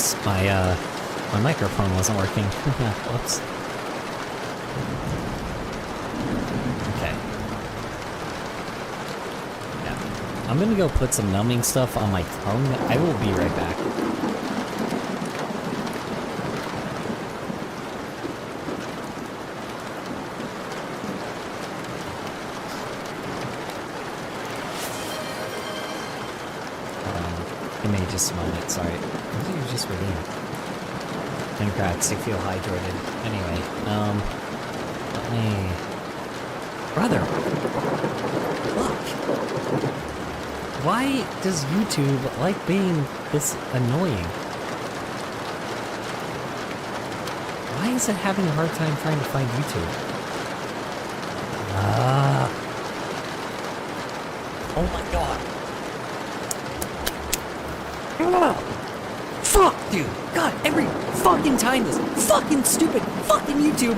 Whoops, my microphone wasn't working. Whoops. Okay. Yeah. I'm gonna go put some numbing stuff on my tongue. I will be right back. Give me just a moment, sorry. I think you're just reading. Congrats, you feel hydrated. Anyway, let me... Brother! Look! Why does YouTube like being this annoying? Why is it having a hard time trying to find YouTube? Oh my god! Fuck, dude! God, every fucking time this fucking stupid fucking YouTube...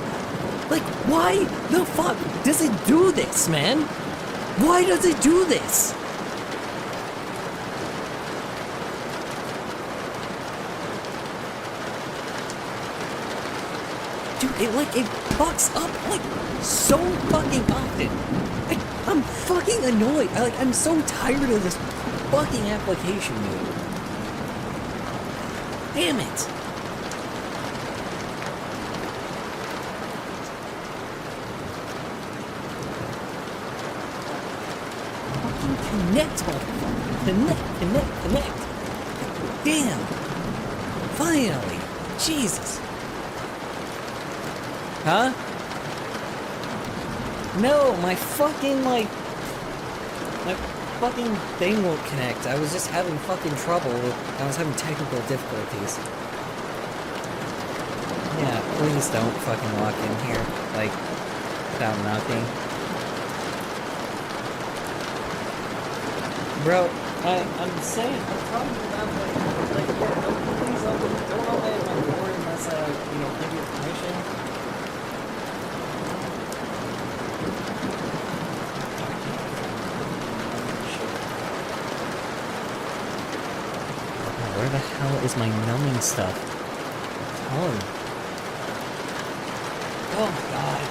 Like, why the fuck does it do this, man? Why does it do this? Dude, it fucks up, like, so fucking often. I'm fucking annoyed. I'm so tired of this fucking application, dude. Damn it! Fucking connect, motherfucker! Connect! Damn! Finally! Jesus! Huh? No, my fucking, my fucking thing won't connect. I was just having fucking trouble with... I was having technical difficulties. Yeah, please don't fucking walk in here, like, without knocking. Bro, I'm saying, I'm talking about, like, yeah, please don't open my door unless, you know, give you permission. Where the hell is my numbing stuff? Tongue. Oh my god.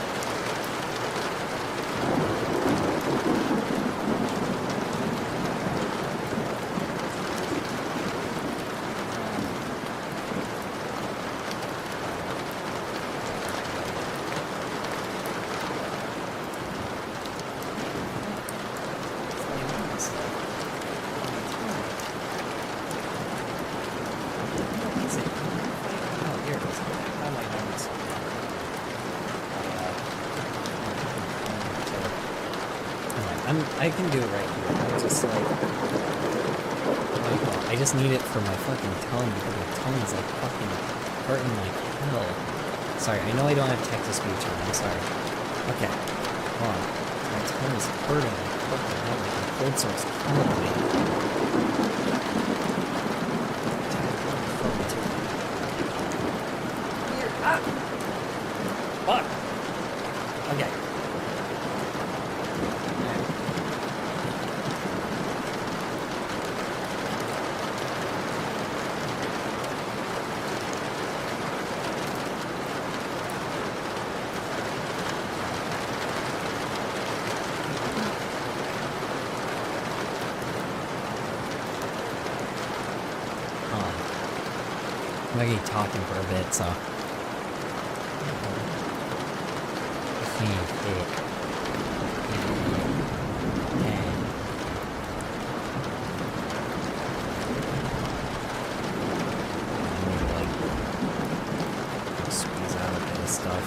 I can do it right here. I'm just like... I just need it for my fucking tongue because my tongue is like fucking hurting like hell. Sorry, I know I don't have text-to-speech on. I'm sorry. Okay. Hold on. My tongue is hurting like fucking hell. Like my cold sore's killing me. Here. Ah! Fuck! Okay. I'm gonna keep talking for a bit, so. Squeeze out a bit of stuff.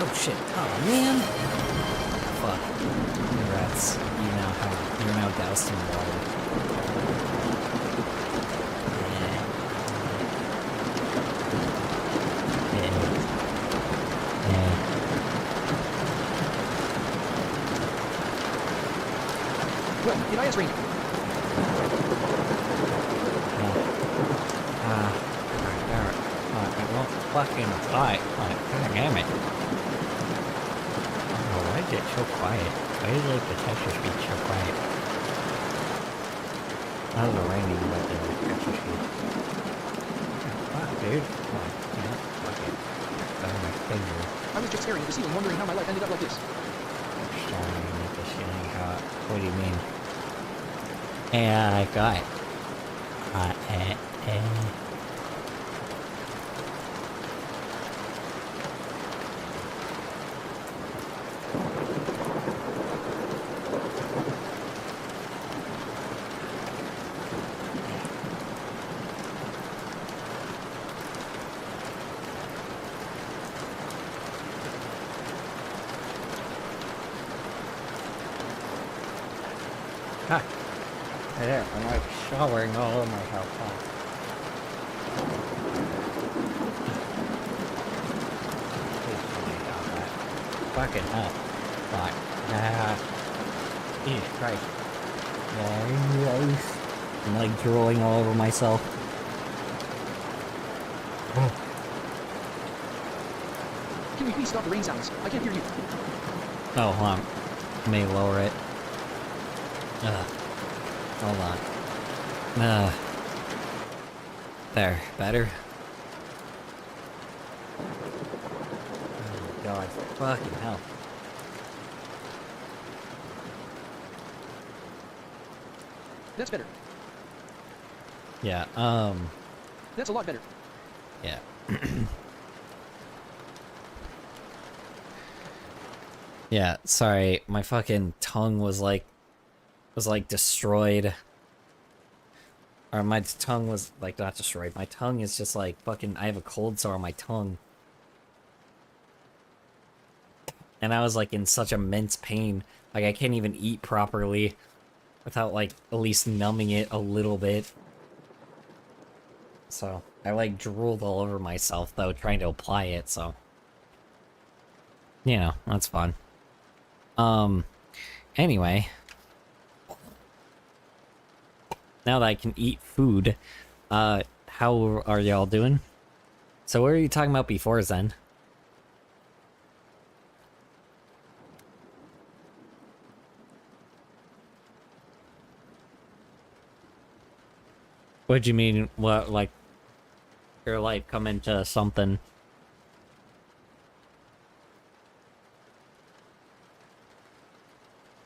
Oh shit! Oh man! Fuck. Congrats. You're now doused in water. Well, did I ring? It won't fucking fight. God damn it. Oh, why is it so quiet? Why is like the text speech so quiet? That was raining, but actually, fuck, dude. Come on, you know, fuck it. Got my finger. I was just staring at the ceiling, wondering how my life ended up like this. Staring at the ceiling. How? What do you mean? Yeah, I got it. Ah, right there. I'm like showering all over my house. Fucking hell. Fuck. Jesus Christ. I'm like drooling all over myself. Can we please stop the rain sounds? I can't hear you. Oh, hold on. Let me lower it. Hold on. There. Better? Oh, God. Fucking hell. That's better. Yeah, That's a lot better. yeah. Yeah, sorry, my fucking tongue was like destroyed. Or my tongue was like not destroyed. My tongue is just like fucking, I have a cold sore on my tongue. And I was like in such immense pain. Like I can't even eat properly without like at least numbing it a little bit. So I like drooled all over myself though, trying to apply it, so. You know, that's fun. Anyway. Now that I can eat food, how are y'all doing? So what were you talking about before, Zen? What'd you mean, what, like, your life come into something?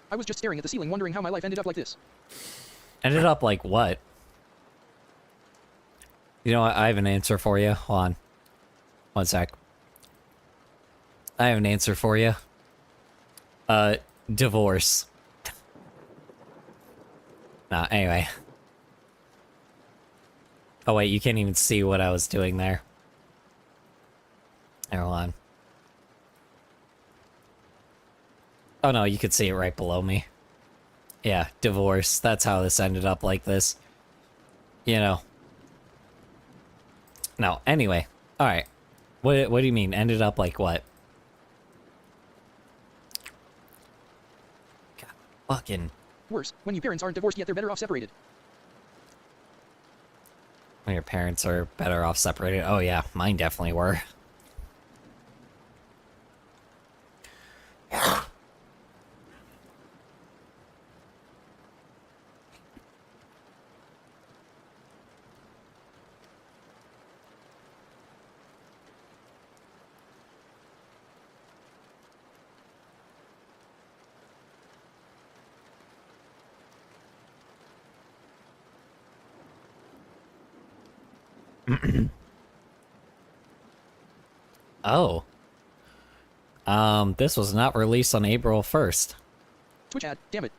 I was just staring at the ceiling, wondering how my life ended up like this. Ended up like what? You know what, I have an answer for you. Hold on. One sec. I have an answer for you. Divorce. Nah, anyway. Oh wait, you can't even see what I was doing there. Hold on. Oh no, you could see it right below me. Yeah, divorce. That's how this ended up like this. You know. No, anyway. Alright. What do you mean? Ended up like what? God, fucking... Worse, when your parents aren't divorced yet they're better off separated. When your parents are better off separated. Oh yeah, mine definitely were. Oh. This was not released on April 1st. Twitch ad, damn it.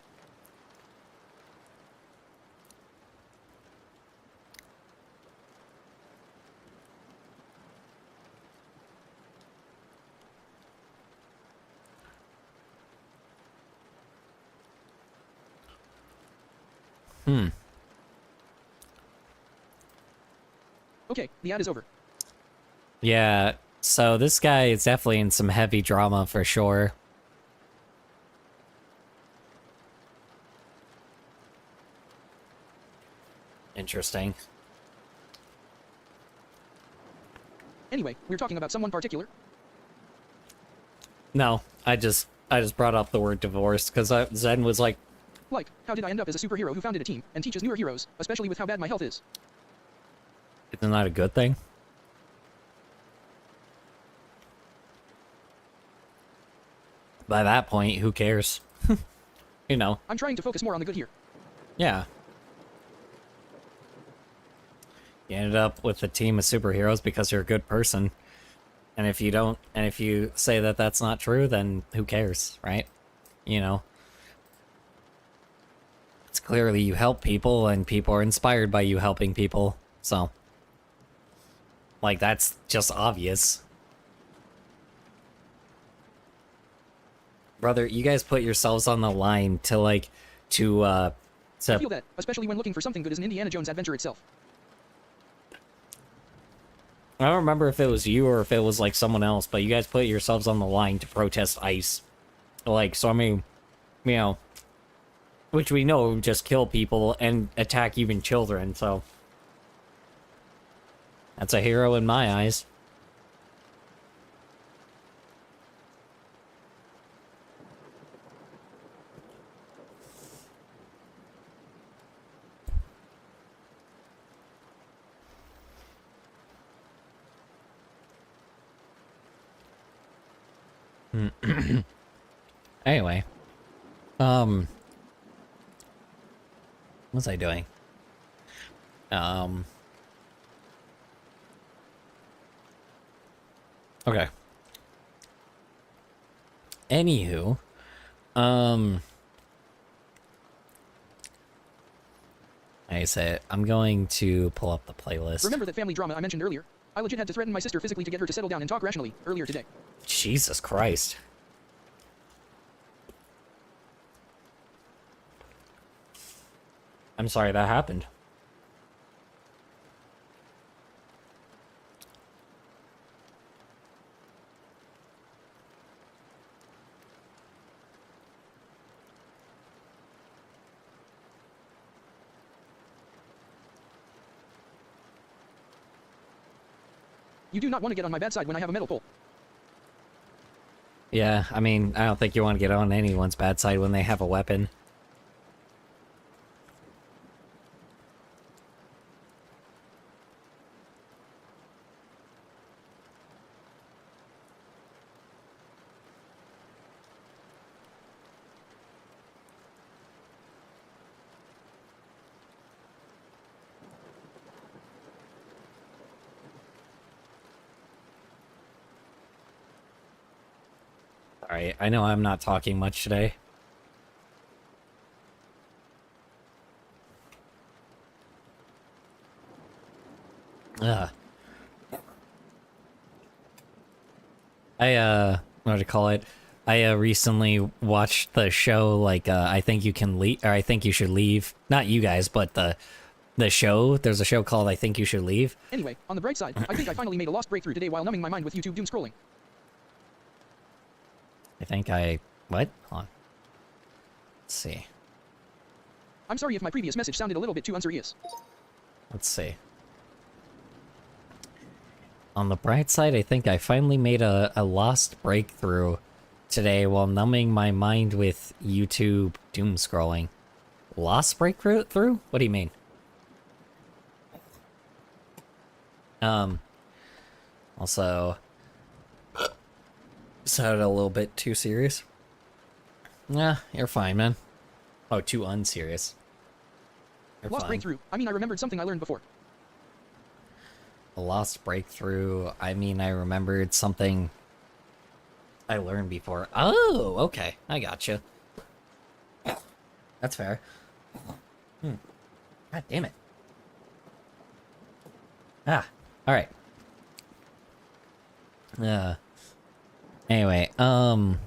Okay, the ad is over. Yeah, so this guy is definitely in some heavy drama for sure. Interesting. Anyway, we're talking about someone particular. No, I just brought up the word divorce because Zen was like Like, how did I end up as a superhero who founded a team and teaches newer heroes, especially with how bad my health is? Isn't that a good thing? By that point, who cares? You know. I'm trying to focus more on the good here. Yeah. You ended up with a team of superheroes because you're a good person. And if you don't, and if you say that that's not true, then who cares, right? You know. It's clearly you help people and people are inspired by you helping people. So, like, that's just obvious. Brother, you guys put yourselves on the line to, like, I feel that, especially when looking for something good as an Indiana Jones adventure itself. I don't remember if it was you or if it was, like, someone else, but you guys put yourselves on the line to protest ICE. Like, so I mean, you know, which we know would just kill people and attack even children, so. That's a hero in my eyes. Anyway, what was I doing? Okay. Anywho, I say I'm going to pull up the playlist. Remember that family drama I mentioned earlier? I legit had to threaten my sister physically to get her to settle down and talk rationally earlier today. Jesus Christ. I'm sorry that happened. You do not want to get on my bad side when I have a metal pole. Yeah, I mean, I don't think you want to get on anyone's bad side when they have a weapon. Alright, I know I'm not talking much today. Ugh. What do you call it? I recently watched the show, like, I Think You Can Leave, or I Think You Should Leave. Not you guys, but the show. There's a show called I Think You Should Leave. Anyway, on the bright side, I think I finally made a lost breakthrough today while numbing my mind with YouTube doom scrolling. I think I... What? Hold on. Let's see. I'm sorry if my previous message sounded a little bit too unserious. Let's see. On the bright side, I think I finally made a lost breakthrough today while numbing my mind with YouTube doom scrolling. Lost breakthrough? What do you mean? Also... sounded a little bit too serious. Nah, you're fine, man. Oh, too unserious. You're Lost fine. breakthrough. I mean, I remembered something I learned before. A lost breakthrough. I mean, I remembered something I learned before. Oh, okay. I gotcha. That's fair. God damn it. Ah, alright. Anyway, alright.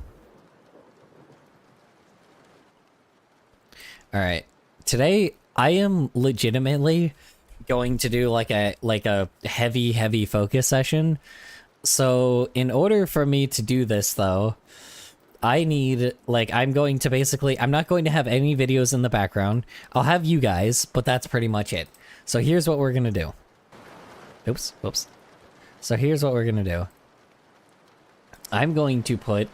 Today, I am legitimately going to do like a heavy focus session. So, in order for me to do this, though, I need, like, I'm going to basically, I'm not going to have any videos in the background. I'll have you guys, but that's pretty much it. So here's what we're gonna do. Oops, whoops. So here's what we're gonna do. I'm going to put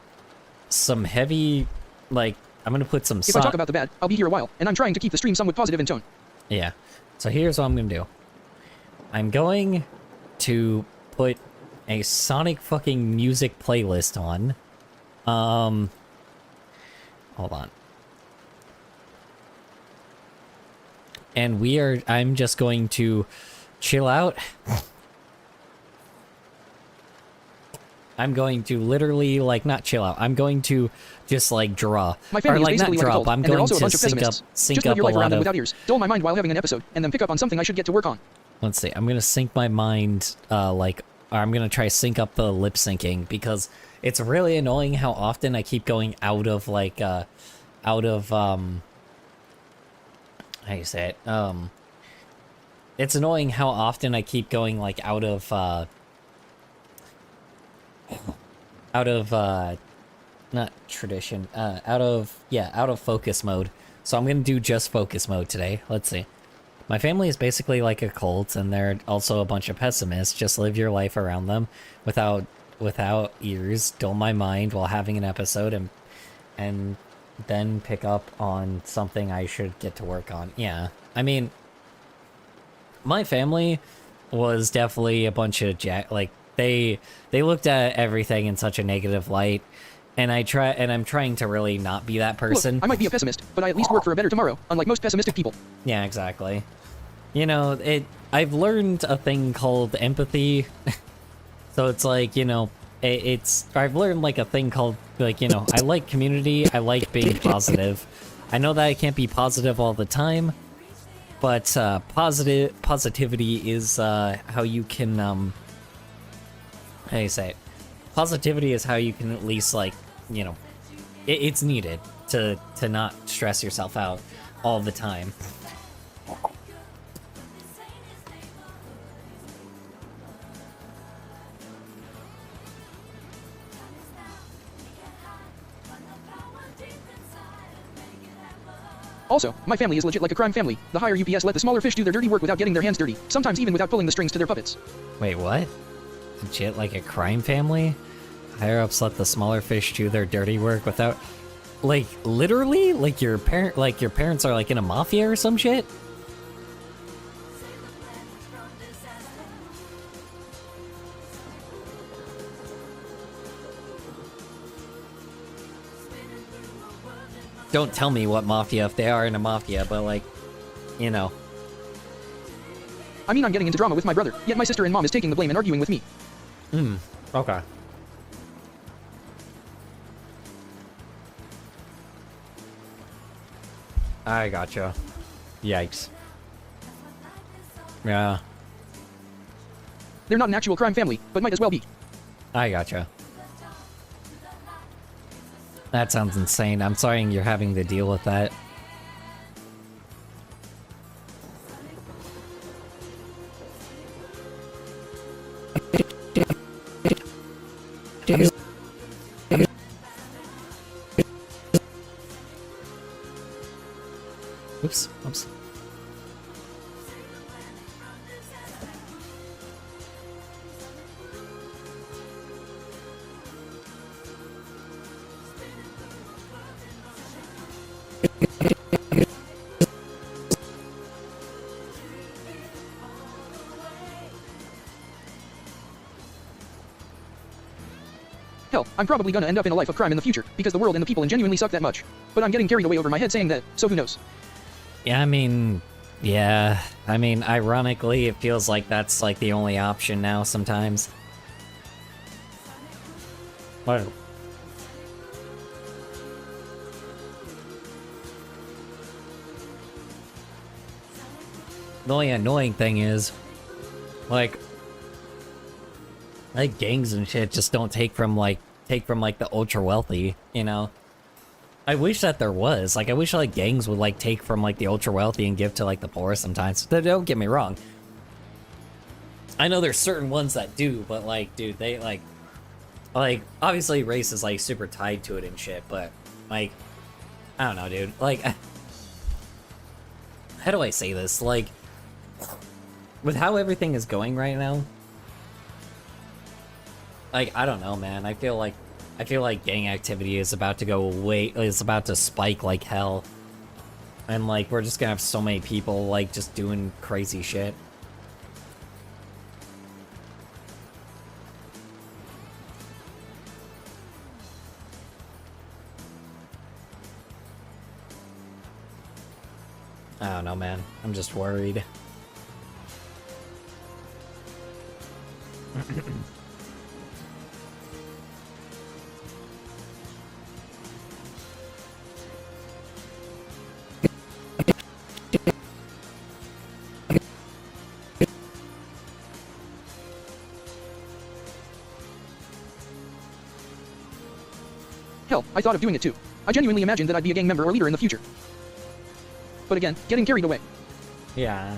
some heavy, like, I'm gonna put some. If I talk about the bad, I'll be here a while, and I'm trying to keep the stream somewhat positive in tone. Yeah. So here's what I'm gonna do. I'm going to put a Sonic fucking music playlist on. Hold on. And I'm just going to chill out. I'm going to literally, like, not chill out. I'm going to just, like, draw. My family or, like, is basically not draw, like a cult, but I'm and they're going also a to bunch of pessimists. sync Just live up your a life around lot them of... without ears. Dull my mind while having an episode, and then pick up on something I should get to work on. Let's see. I'm going to sync my mind, or I'm going to try sync up the lip syncing, because it's really annoying how often I keep going out of, like, how do you say it? It's annoying how often I keep going, like, out of, not tradition, out of focus mode. So I'm gonna do just focus mode today. Let's see. My family is basically like a cult, and they're also a bunch of pessimists. Just live your life around them without ears. Dull my mind while having an episode, and then pick up on something I should get to work on. Yeah, I mean, my family was definitely a bunch of they looked at everything in such a negative light, and I'm trying to really not be that person. Look, I might be a pessimist, but I at least work for a better tomorrow, unlike most pessimistic people. Yeah, exactly. You know, I've learned a thing called empathy. So it's like, you know, I've learned like a thing called, like, you know, I like community, I like being positive. I know that I can't be positive all the time, but positivity is how you can how do you say it? Positivity is how you can at least, like, you know, it's needed to not stress yourself out all the time. Also, my family is legit like a crime family. The higher UPS let the smaller fish do their dirty work without getting their hands dirty, sometimes even without pulling the strings to their puppets. Wait, what? Legit like a crime family? Higher ups let the smaller fish do their dirty work without... Like, literally? Like your parents are like in a mafia or some shit? Don't tell me what mafia if they are in a mafia, but, like, you know. I mean, I'm getting into drama with my brother, yet my sister and mom is taking the blame and arguing with me. Okay. I gotcha. Yikes. Yeah, They're not an actual crime family, but might as well be. I gotcha. That sounds insane. I'm sorry you're having to deal with that. Oops, oops. Hell, I'm probably gonna end up in a life of crime in the future, because the world and the people genuinely suck that much. But I'm getting carried away over my head saying that, so who knows? Yeah, I mean, yeah. I mean, ironically, it feels like that's, like, the only option now sometimes. What? The only annoying thing is, like gangs and shit just don't take from like the ultra wealthy, you know. I wish that there was, like, I wish like gangs would like take from like the ultra wealthy and give to like the poor sometimes. Don't get me wrong. I know there's certain ones that do, but like, dude, they like obviously race is like super tied to it and shit, but like, I don't know, dude. Like, how do I say this? Like, with how everything is going right now, like, I don't know, man. I feel like I feel like gang activity is about to is about to spike like hell. And like, we're just gonna have so many people like just doing crazy shit. I don't know, man. I'm just worried. Hell, I thought of doing it too. I genuinely imagined that I'd be a gang member or leader in the future. But again, getting carried away. Yeah,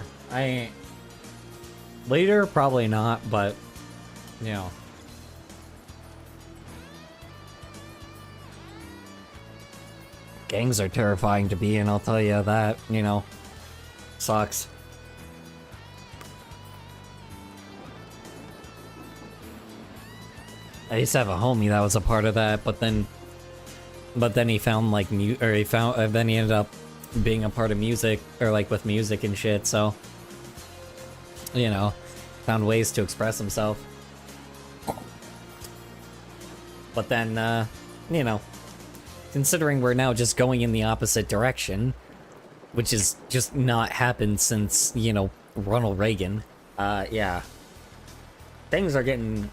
later, probably not, but, you know. Gangs are terrifying to be in, I'll tell you that, you know. Sucks. I used to have a homie that was a part of that, but then he found like then he ended up being a part of music, or like with music and shit, so, you know, found ways to express himself. But then, you know, considering we're now just going in the opposite direction, which has just not happened since, you know, Ronald Reagan, yeah. Things are getting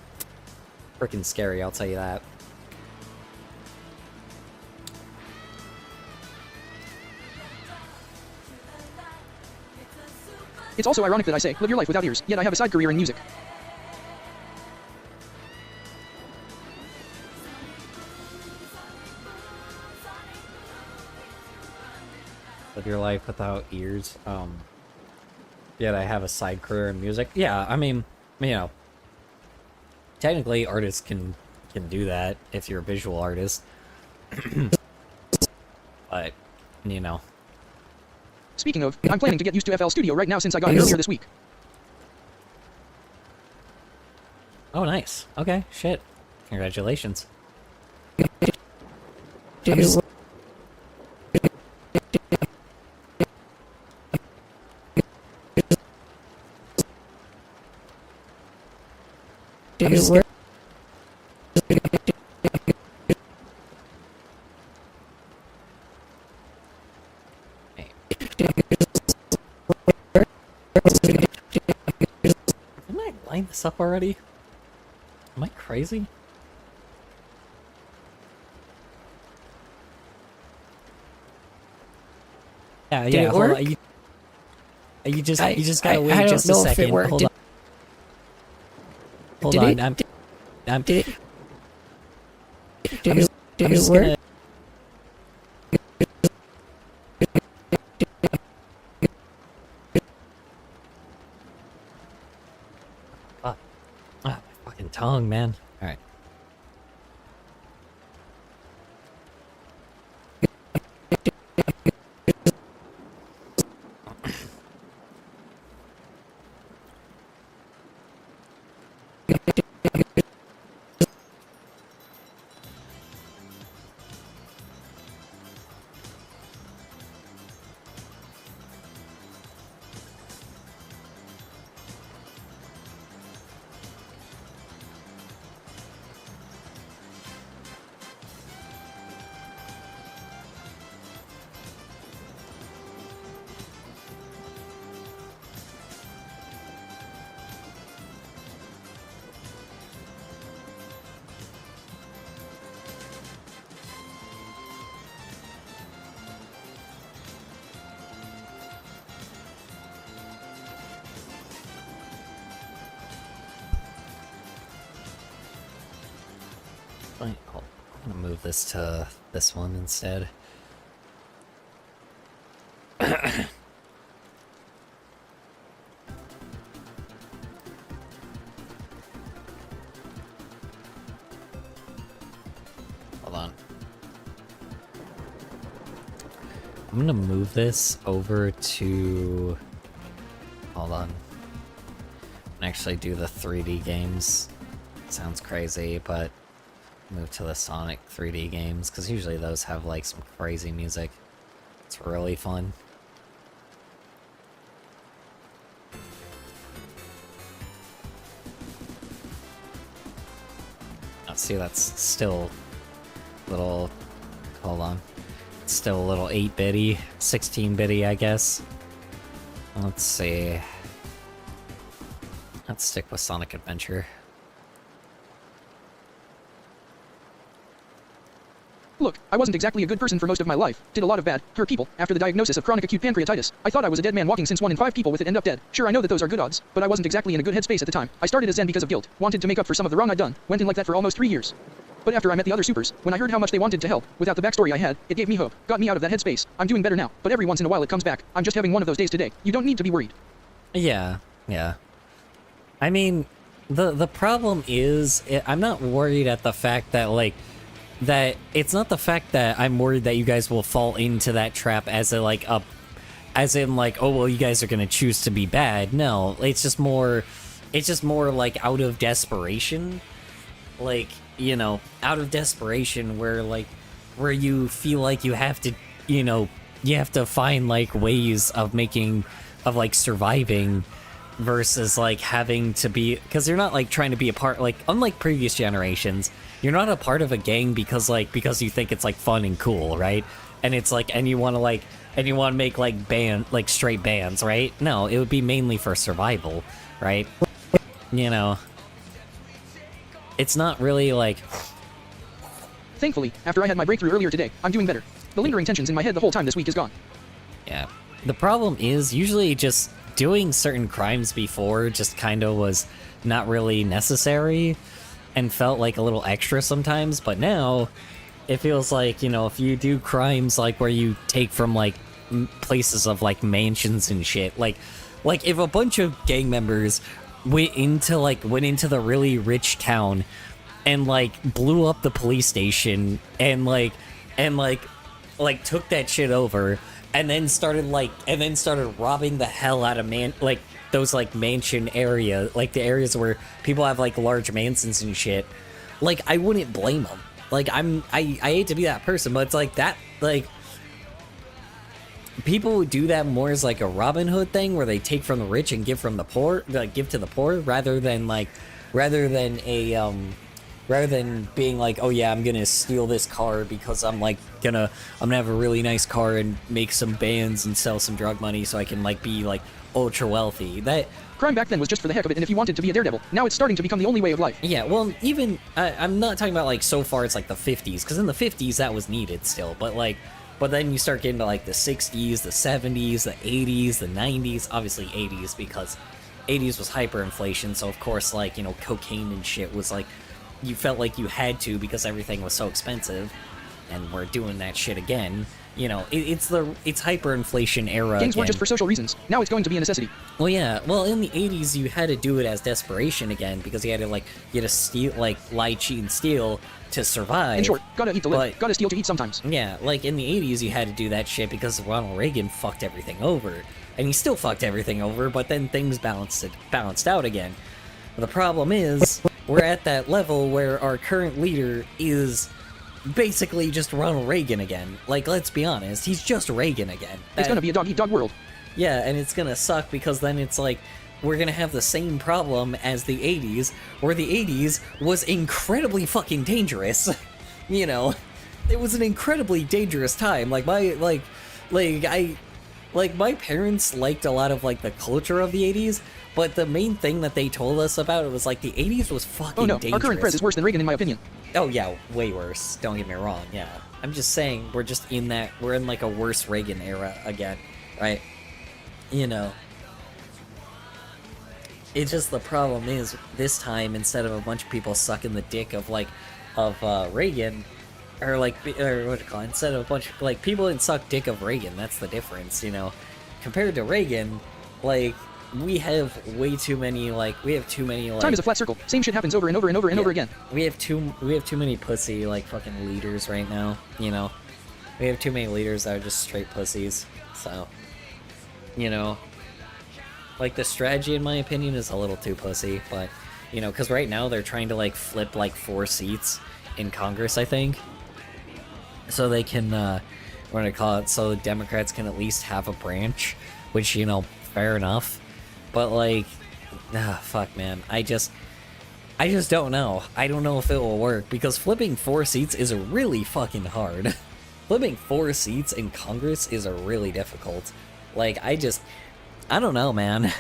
freaking scary, I'll tell you that. It's also ironic that I say, live your life without ears, yet I have a side career in music. Live your life without ears. Yet I have a side career in music. Yeah, I mean, you know, technically artists can do that if you're a visual artist. But, you know. Speaking of, I'm planning to get used to FL Studio right now since I got it earlier this week. Oh, nice. Okay, shit. Congratulations. Didn't I line this up already? Am I crazy? Yeah, hold on. You just gotta wait just a second. Hold on. Hold on. I'm just gonna. My fucking tongue, man. All right. I'm gonna move this to this one instead. Hold on. I'm gonna move this over to... Hold on. Actually do the 3D games. Sounds crazy, but move to the Sonic 3D games, because usually those have like some crazy music. It's really fun. Oh, see, that's still little. Hold on. It's still a little 8-bitty, 16-bitty, I guess. Let's see. Let's stick with Sonic Adventure. Look, I wasn't exactly a good person for most of my life. Did a lot of bad, hurt people. After the diagnosis of chronic acute pancreatitis, I thought I was a dead man walking since 1 in 5 people with it end up dead. Sure, I know that those are good odds, but I wasn't exactly in a good headspace at the time. I started as Zen because of guilt, wanted to make up for some of the wrong I'd done, went in like that for almost 3 years. But after I met the other supers, when I heard how much they wanted to help, without the backstory I had, it gave me hope, got me out of that headspace. I'm doing better now, but every once in a while it comes back. I'm just having one of those days today. You don't need to be worried. Yeah. I mean, the problem is, I'm not worried at the fact that, like, that it's not the fact that I'm worried that you guys will fall into that trap as a, like, as in, like, oh, well, you guys are gonna choose to be bad. No, it's just more, like, out of desperation. Like, you know, out of desperation where you feel like you have to, you know, you have to find, like, ways of like, surviving versus, like, having to be, because you're not, like, trying to be a part, like, unlike previous generations, you're not a part of a gang because you think it's, like, fun and cool, right? And it's, like, and you want to make, like, straight bands, right? No, it would be mainly for survival, right? You know, it's not really, like... Thankfully, after I had my breakthrough earlier today, I'm doing better. The lingering tensions in my head the whole time this week is gone. Yeah. The problem is, usually just doing certain crimes before just kind of was not really necessary and felt like a little extra sometimes, but now it feels like, you know, if you do crimes like where you take from, like, places of, like, mansions and shit, like if a bunch of gang members went into the really rich town and, like, blew up the police station and took that shit over and then started robbing the hell out of those, like, mansion area, like the areas where people have, like, large mansions and shit, like, I wouldn't blame them. Like, I hate to be that person, but it's like that, like, people would do that more as, like, a Robin Hood thing where they take from the rich and give from the poor, like, give to the poor, rather than being like, oh yeah, I'm gonna steal this car because I'm gonna have a really nice car and make some bands and sell some drug money so I can, like, be, like, ultra wealthy. That crime back then was just for the heck of it, and if you wanted to be a daredevil, now it's starting to become the only way of life. Yeah, well, even I'm not talking about, like, so far it's like the 50s, because in the 50s that was needed still, but then you start getting to, like, the 60s, the 70s, the 80s, the 90s, obviously 80s, because 80s was hyperinflation, so of course, like, you know, cocaine and shit was, like, you felt like you had to because everything was so expensive, and we're doing that shit again. You know, it's hyperinflation era. Gangs weren't just for social reasons. Now it's going to be a necessity. Well, yeah. Well, in the 80s, you had to do it as desperation again because you had to steal, like, lie, cheat, and steal to survive. In short, gotta eat to live. Gotta steal to eat sometimes. Yeah, like, in the 80s, you had to do that shit because Ronald Reagan fucked everything over. And he still fucked everything over, but then things balanced out again. But the problem is, we're at that level where our current leader is basically just Ronald Reagan again. Like, let's be honest, he's just Reagan again. It's gonna be a dog-eat-dog world. Yeah, and it's gonna suck because then it's like, we're gonna have the same problem as the 80s, where the 80s was incredibly fucking dangerous. You know, it was an incredibly dangerous time. Like, my parents liked a lot of, like, the culture of the 80s, but the main thing that they told us about it was, like, the 80s was fucking dangerous. Our current prez is worse than Reagan in my opinion. Oh yeah, way worse. Don't get me wrong, yeah. I'm just saying, we're in, like, a worse Reagan era again, right? You know. It's just, the problem is, this time, instead of a bunch of people sucking the dick of Reagan, or, like, or what do you call it, instead of a bunch of, like, people didn't suck dick of Reagan, that's the difference, you know? Compared to Reagan, like, we have too many, Time is a flat circle. Same shit happens over and over and over and over again. We have too many pussy, like, fucking leaders right now, you know? We have too many leaders that are just straight pussies, so, you know, like, the strategy, in my opinion, is a little too pussy, but, you know, because right now they're trying to, like, flip, like, 4 seats in Congress, I think. So they can, what do I call it? So the Democrats can at least have a branch, which, you know, fair enough. But like, fuck, man. I just don't know. I don't know if it will work because flipping 4 seats is really fucking hard. Flipping 4 seats in Congress is really difficult. Like, I don't know, man.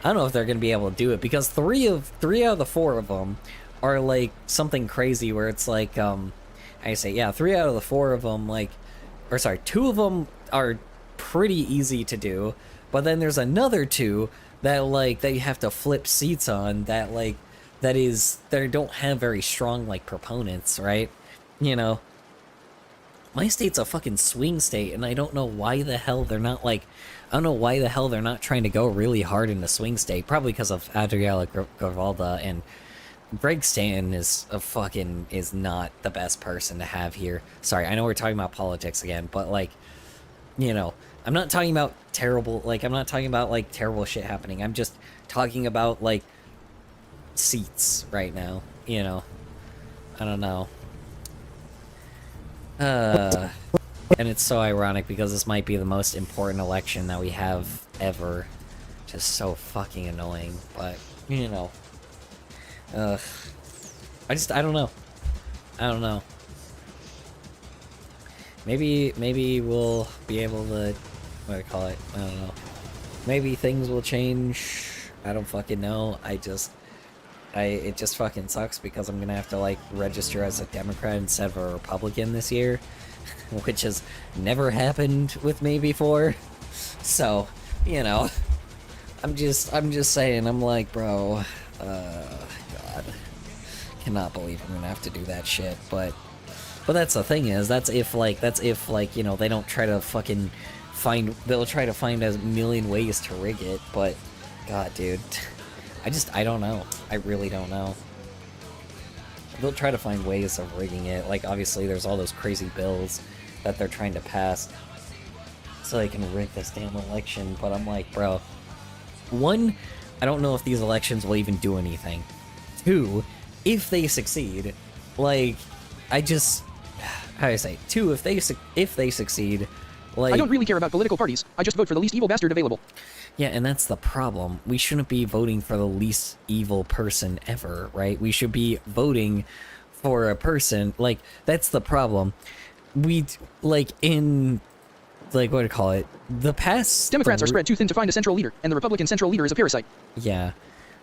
I don't know if they're gonna be able to do it because 3 out of the 4 of them are like something crazy where it's like, I say, yeah, 3 out of the 4 of them, like, or sorry, 2 of them are pretty easy to do, but then there's another 2 that like that you have to flip seats on that like that don't have very strong like proponents, right? You know, my state's a fucking swing state, and I don't know why the hell they're not like, I don't know why the hell they're not trying to go really hard in the swing state. Probably because of Adriana Gavalda, and Greg Stanton is not the best person to have here. Sorry, I know we're talking about politics again, but like, you know, I'm not talking about terrible, like, I'm not talking about like terrible shit happening. I'm just talking about like seats right now, you know. I don't know. And it's so ironic because this might be the most important election that we have ever. Just so fucking annoying, but, you know. I don't know. I don't know. Maybe we'll be able to, what do I call it? I don't know. Maybe things will change. I don't fucking know. It just fucking sucks because I'm gonna have to like register as a Democrat instead of a Republican this year, which has never happened with me before. So, you know, I'm just saying, I'm like, bro, God, cannot believe I'm gonna have to do that shit. But that's the thing is, that's if like, you know, they don't try to fucking they'll try to find a million ways to rig it. But God, dude, I don't know. I really don't know. They'll try to find ways of rigging it. Like, obviously, there's all those crazy bills that they're trying to pass so they can rig this damn election. But I'm like, bro, 1, I don't know if these elections will even do anything. 2, if they succeed, like, how do I say? 2, if they succeed, like, I don't really care about political parties. I just vote for the least evil bastard available. Yeah, and that's the problem. We shouldn't be voting for the least evil person ever, right? We should be voting for a person, like, that's the problem. We, like, in, like, what do you call it? The past... Democrats are spread too thin to find a central leader, and the Republican central leader is a parasite. Yeah.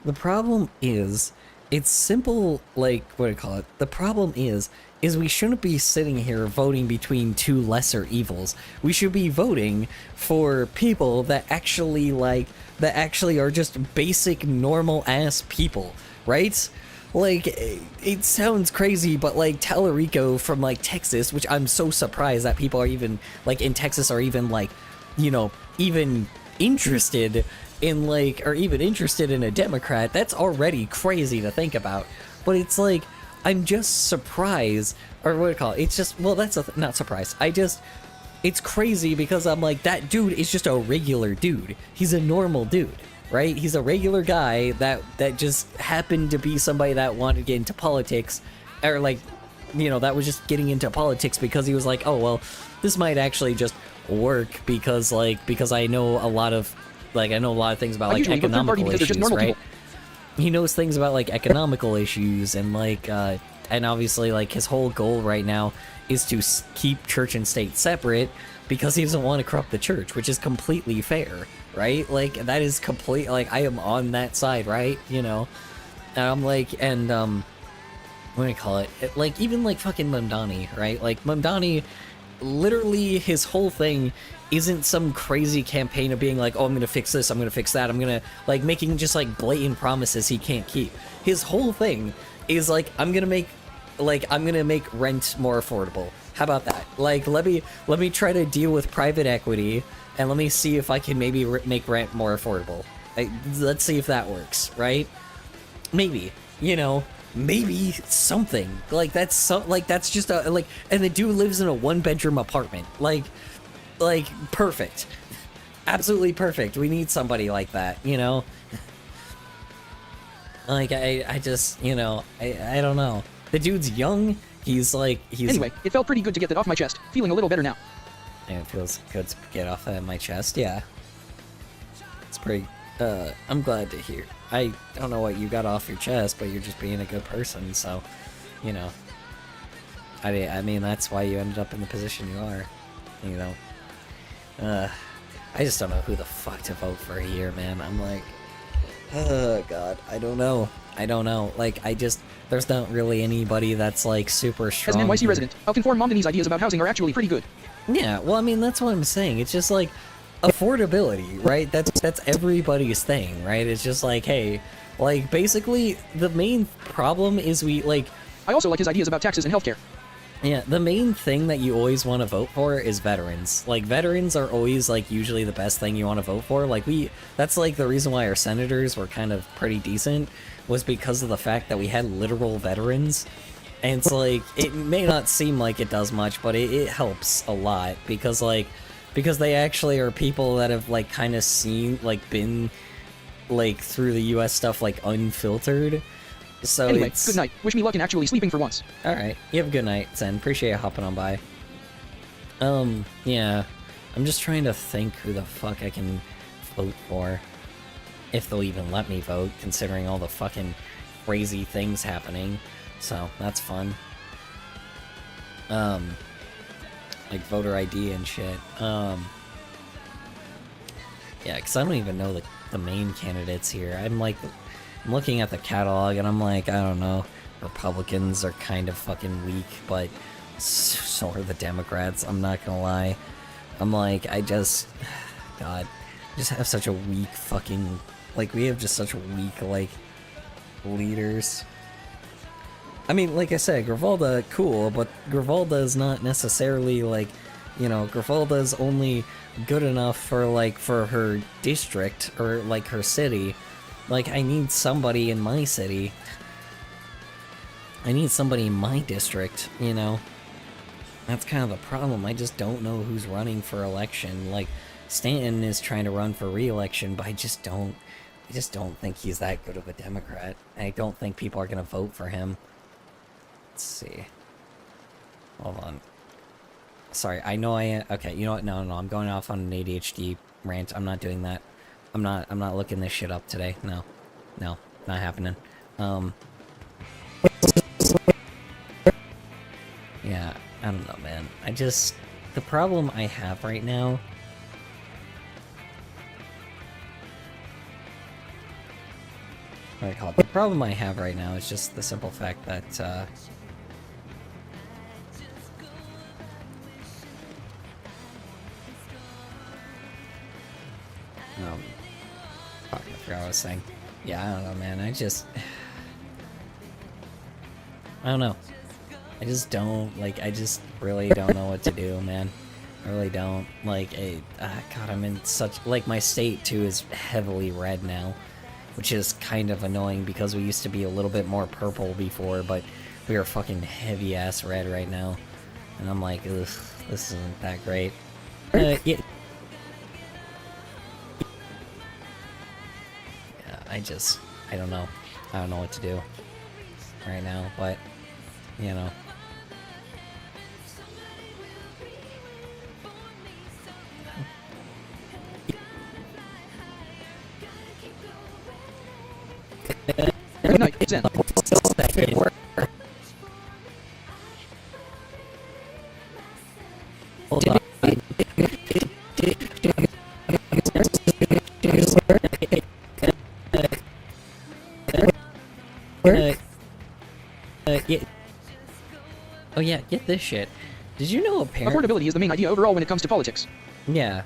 The problem is, it's simple, like, what do you call it? The problem is we shouldn't be sitting here voting between 2 lesser evils. We should be voting for people that actually, like, that actually are just basic, normal-ass people, right? Like, it sounds crazy, but, like, Tallarico from, like, Texas, which I'm so surprised that people are even, like, in Texas are even, like, you know, even interested in, like, or even interested in a Democrat. That's already crazy to think about. But it's like, I'm just surprised, or what do you call it? It's just, well, that's not surprised. It's crazy because I'm like, that dude is just a regular dude. He's a normal dude, right? He's a regular guy that just happened to be somebody that wanted to get into politics, or like, you know, that was just getting into politics because he was like, oh, well, this might actually just work because I know a lot of things about, like, economical issues, right? People. He knows things about, like, economical issues, and, like, and obviously, like, his whole goal right now is to keep church and state separate because he doesn't want to corrupt the church, which is completely fair, right? Like, that is complete, like, I am on that side, right? You know? And I'm like, and, what do you call it? Like, even, like, fucking Mamdani, right? Like, Mamdani, literally, his whole thing isn't some crazy campaign of being like, oh, I'm gonna fix this, I'm gonna fix that, I'm gonna, like, making just, like, blatant promises he can't keep. His whole thing is, like, I'm gonna make rent more affordable. How about that? Like, let me try to deal with private equity, and let me see if I can maybe make rent more affordable. Let's see if that works, right? Maybe, you know, maybe something. Like, that's just a, like, and the dude lives in a 1-bedroom apartment. Like, perfect. Absolutely perfect. We need somebody like that, you know? Like, I just, you know, I don't know. The dude's young, he's Anyway, it felt pretty good to get that off my chest. Feeling a little better now. And it feels good to get off of my chest. Yeah, it's pretty. I'm glad to hear. I don't know what you got off your chest, but you're just being a good person. So, you know. I mean, that's why you ended up in the position you are. You know. I just don't know who the fuck to vote for here, man. I'm like, oh god, I don't know. Like, there's not really anybody that's like super strong. As an NYC here. resident, I'll conform Momdani's ideas about housing are actually pretty good. Yeah, well, I mean, that's what I'm saying. It's just like affordability, right? That's everybody's thing, right? It's just like, hey, like basically the main problem is I also like his ideas about taxes and healthcare. yeah, the main thing that you always want to vote for is veterans. Like, veterans are always, like, usually the best thing you want to vote for. Like, that's, like, the reason why our senators were kind of pretty decent, was because of the fact that we had literal veterans. And it's, like, it may not seem like it does much, but it helps a lot, because they actually are people that have, like, kind of seen, like, been, like, through the US stuff, like, unfiltered. So Anyway, good night. Wish me luck in actually sleeping for once. Alright, you have a good night, Zen. Appreciate you hopping on by. Yeah. I'm just trying to think who the fuck I can vote for. If they'll even let me vote, considering all the fucking crazy things happening. So, that's fun. Like voter ID and shit. Yeah, because I don't even know the main candidates here. I'm looking at the catalog and I'm like, I don't know. Republicans are kind of fucking weak, but so are the Democrats. I'm not gonna lie. I'm like, God, I just have such a weak fucking, like, we have just such weak, like, leaders. I mean, like I said, Grivalda, cool, but Grivalda is not necessarily, like, you know, Grivalda's only good enough for, like, for her district, or, like, her city. Like, I need somebody in my city. I need somebody in my district, you know? That's kind of the problem. I just don't know who's running for election. Like, Stanton is trying to run for re-election, but I just don't think he's that good of a Democrat. I don't think people are gonna vote for him. Let's see. Hold on. Sorry, I know okay, you know what? No, I'm going off on an ADHD rant. I'm not doing that. I'm not looking this shit up today. No, not happening. Yeah, I don't know, man. The problem I have right now. What do I call it? The problem I have right now is just the simple fact that, fuck, I forgot what I was saying. Yeah, I don't know, man. I don't know. I just really don't know what to do, man. I really don't. Like, God, I'm in such, like, my state, too, is heavily red now, which is kind of annoying because we used to be a little bit more purple before, but we are fucking heavy-ass red right now. And I'm like, ugh, this isn't that great. Yeah. I don't know. I don't know what to do right now, but, you know. Good night, Zen. Hold on. Yeah. Oh yeah, get this shit. Did you know apparently... Affordability is the main idea overall when it comes to politics. Yeah.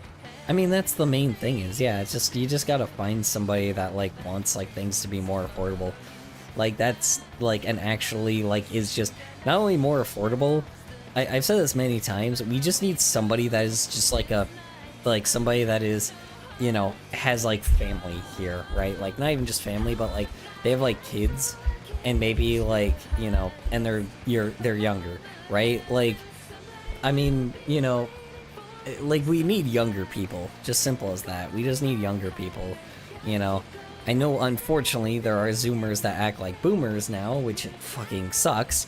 I mean, that's the main thing is, yeah, it's just, you just gotta find somebody that, like, wants, like, things to be more affordable. Like, that's, like, and actually, like, is just not only more affordable, I've said this many times, we just need somebody that is just, like, somebody that is, you know, has, like, family here, right? Like, not even just family, but, like, they have, like, kids, and maybe, like, you know, and they're younger, right? Like, I mean, you know, like, we need younger people, just simple as that. We just need younger people, you know. I know, unfortunately, there are Zoomers that act like boomers now, which fucking sucks,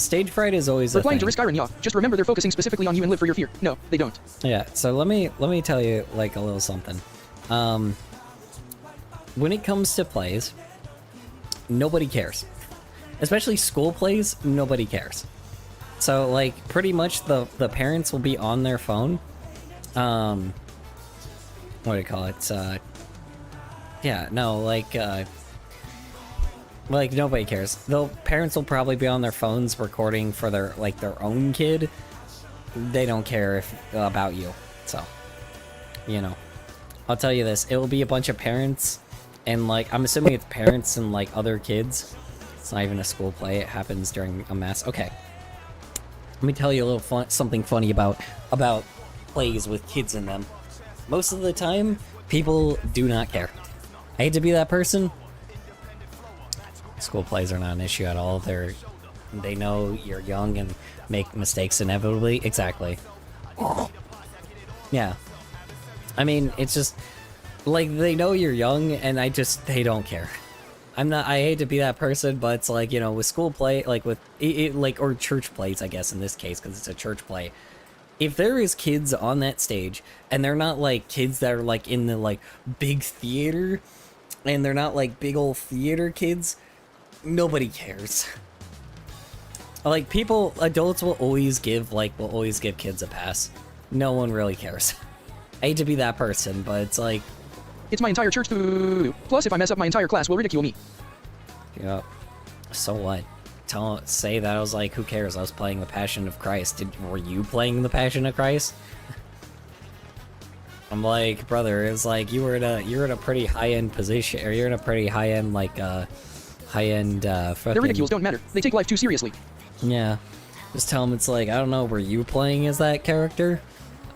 Stage fright is always a Replying to thing. Risk Iron Yaw. Just remember they're focusing specifically on you and live for your fear. No, they don't. Yeah, so let me tell you like a little something. When it comes to plays, nobody cares. Especially school plays, nobody cares. So like pretty much the parents will be on their phone. What do you call it? Yeah, no, like nobody cares. Though parents will probably be on their phones recording for their own kid. They don't care about you. So, you know, I'll tell you this: it will be a bunch of parents, and like I'm assuming it's parents and like other kids. It's not even a school play; it happens during a mass. Okay, let me tell you a little something funny about plays with kids in them. Most of the time, people do not care. I hate to be that person. School plays are not an issue at all. They know you're young and make mistakes inevitably. Exactly. Yeah. I mean, it's just like they know you're young and they don't care. I hate to be that person, but it's like, you know, with school play, like with or church plays, I guess in this case, because it's a church play. If there is kids on that stage and they're not like kids that are like in the like big theater and they're not like big old theater kids, nobody cares. Like adults will always give kids a pass. No one really cares. I hate to be that person, but it's like, It's my entire church. Plus, if I mess up, my entire class will ridicule me. yeah, so what? Say that I was like, who cares? I was playing the Passion of Christ. Were you playing the Passion of Christ? I'm like, brother, it's like you're in a pretty high-end position, or you're in a pretty high-end fucking... Their ridicules don't matter. They take life too seriously. Yeah. Just tell them it's like, I don't know, were you playing as that character?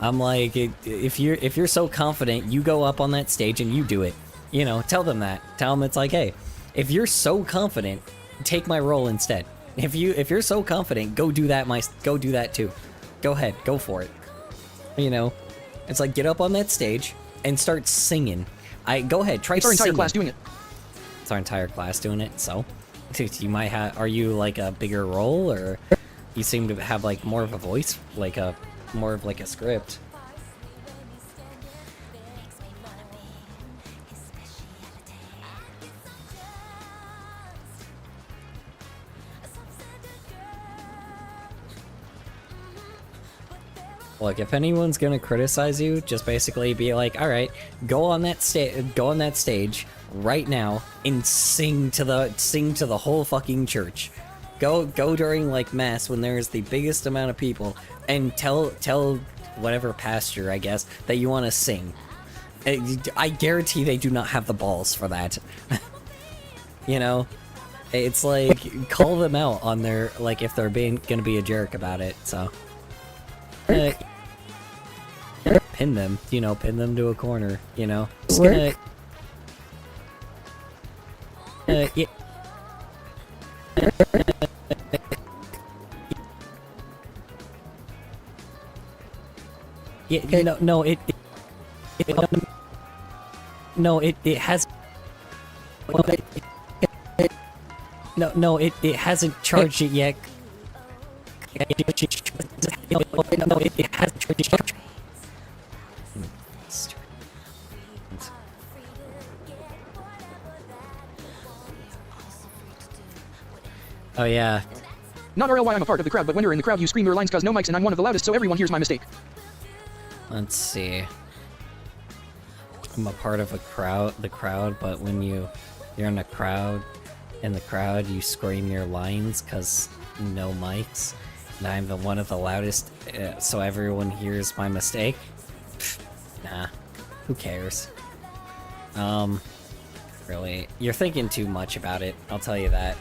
I'm like, if you're so confident, you go up on that stage and you do it. You know, tell them that. Tell them it's like, hey, if you're so confident, take my role instead. If you're so confident, go do that too. Go ahead, go for it. You know, it's like get up on that stage and start singing. Go ahead, try It's our entire singing. class doing it. It's our entire class doing it. So, you might have. Are you like a bigger role, or you seem to have like more of a voice, more of like a script? Look, if anyone's gonna criticize you, just basically be like, all right, go on that stage right now and sing to the whole fucking church. Go during like mass when there is the biggest amount of people, and tell whatever pastor, I guess, that you want to sing. I guarantee they do not have the balls for that. You know, it's like call them out on their like if they're gonna be a jerk about it. So. Pin them, pin them to a corner, Just gonna... yeah. Yeah, no, it has... No, it hasn't charged it yet. No, it hasn't charged it yet. Oh yeah. Not RLY I'm a part of the crowd, but when you're in the crowd you scream your lines cause no mics and I'm one of the loudest so everyone hears my mistake. Let's see. I'm a part of the crowd, but when you're in the crowd, you scream your lines cause no mics, and I'm one of the loudest, so everyone hears my mistake. Pfft, nah, who cares? Really, you're thinking too much about it, I'll tell you that.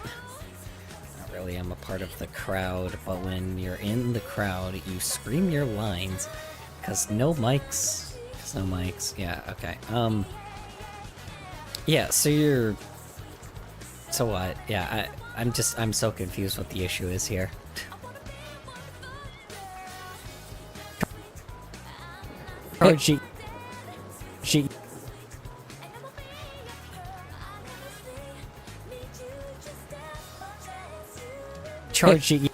Really, I'm a part of the crowd, but when you're in the crowd, you scream your lines, cause no mics, yeah, okay, yeah, so what, yeah, I'm so confused what the issue is here. Oh, she charge it.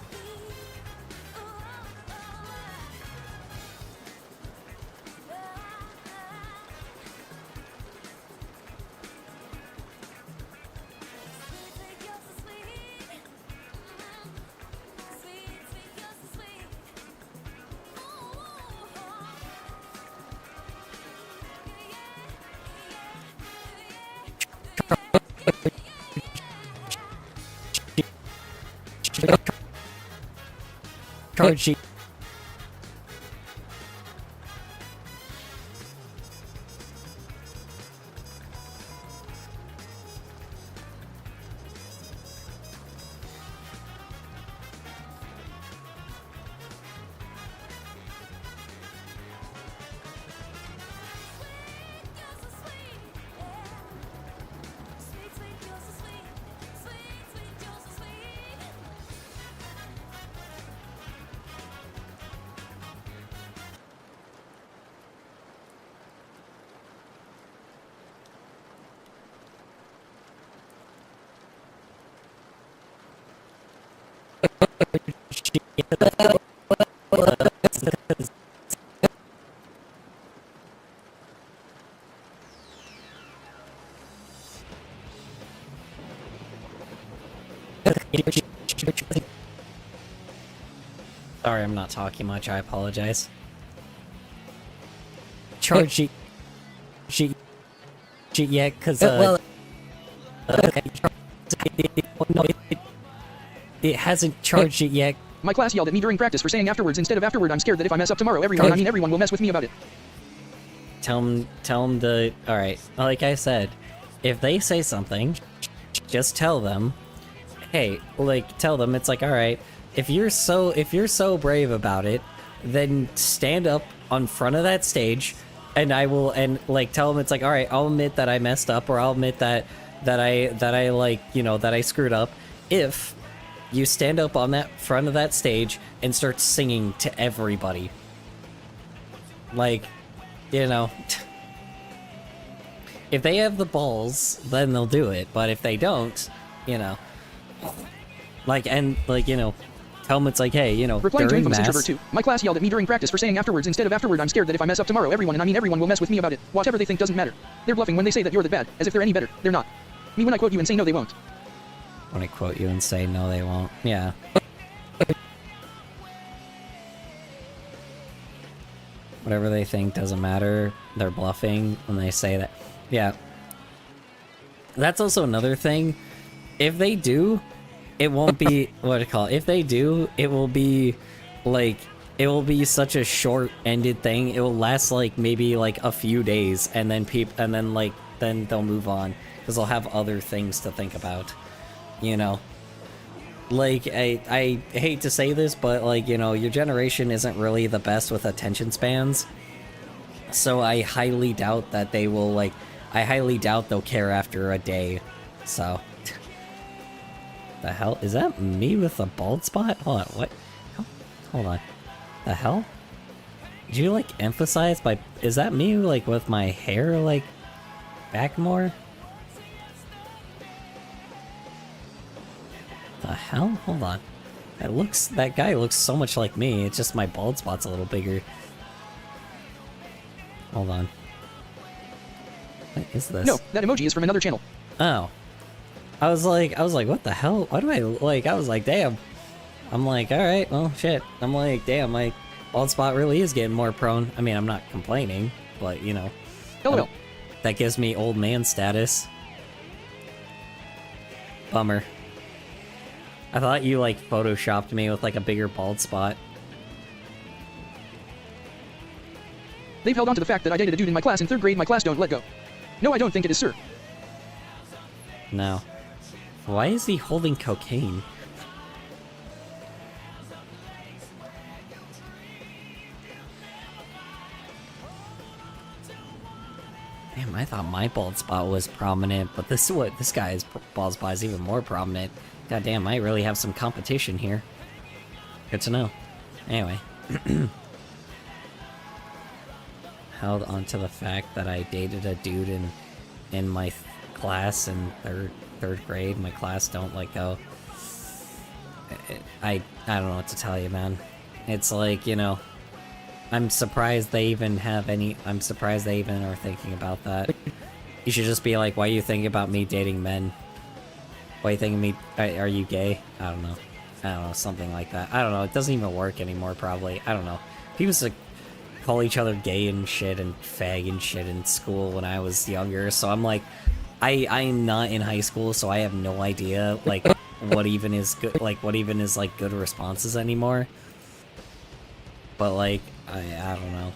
Charge sheet. Sorry, I'm not talking much. I apologize. Charge sheet. Yeah, because no, it hasn't charged it yet. My class yelled at me during practice for saying afterwards instead of afterward. I'm scared that if I mess up tomorrow, everyone will mess with me about it. Tell them to. All right, like I said, if they say something, just tell them. Hey, like tell them it's like, all right. If you're so brave about it, then stand up on front of that stage, and I will like tell them it's like, all right, I'll admit that I messed up, or I'll admit that I like, you know, that I screwed up. If you stand up on that front of that stage and start singing to everybody, like, you know, if they have the balls, then they'll do it. But if they don't, you know, like, and like, you know, tell them it's like, hey, you know, replying to during Infamous mass, Introvert 2. My class yelled at me during practice for saying afterwards instead of afterward. I'm scared that if I mess up tomorrow, everyone will mess with me about it. Whatever they think doesn't matter. They're bluffing when they say that you're that bad, as if they're any better. They're not. Me when I quote you and say no, they won't. when I quote you and say no, they won't. Yeah. Whatever they think doesn't matter. They're bluffing when they say that. Yeah. That's also another thing. If they do, it won't be what do you call it? If they do, it will be like it will be such a short-ended thing. It will last like maybe like a few days, and then then they'll move on because they'll have other things to think about. You know, like I hate to say this, but like, you know, your generation isn't really the best with attention spans. So I highly doubt that they will like. I highly doubt they'll care after a day. So. The hell? Is that me with a bald spot? Hold on, what? Hold on. The hell? Did you, like, emphasize by... Is that me, like, with my hair, like, back more? The hell? Hold on. That guy looks so much like me, it's just my bald spot's a little bigger. Hold on. What is this? No, that emoji is from another channel. Oh. I was like, what the hell? Why do I, like, I was like, damn. I'm like, alright, well, shit. I'm like, damn, my bald spot really is getting more prone. I mean, I'm not complaining, but, you know. LOL. That gives me old man status. Bummer. I thought you, like, photoshopped me with, like, a bigger bald spot. They've held on to the fact that I dated a dude in my class in 3rd grade. My class don't let go. No, I don't think it is, sir. No. Why is he holding cocaine? Damn, I thought my bald spot was prominent, but this guy's bald spot is even more prominent. God damn, I really have some competition here. Good to know. Anyway. Held onto the fact that I dated a dude in my class in third grade. My class don't let go. I don't know what to tell you, man. It's like, you know, I'm surprised they even are thinking about that. You should just be like, why are you thinking about me dating men? Why are you thinking me, are you gay? I don't know, something like that. I don't know, it doesn't even work anymore, probably. I don't know. People used to call each other gay and shit and fag and shit in school when I was younger, so I'm like, I'm not in high school, so I have no idea, like, what even is good, like what even is like good responses anymore. But like I don't know.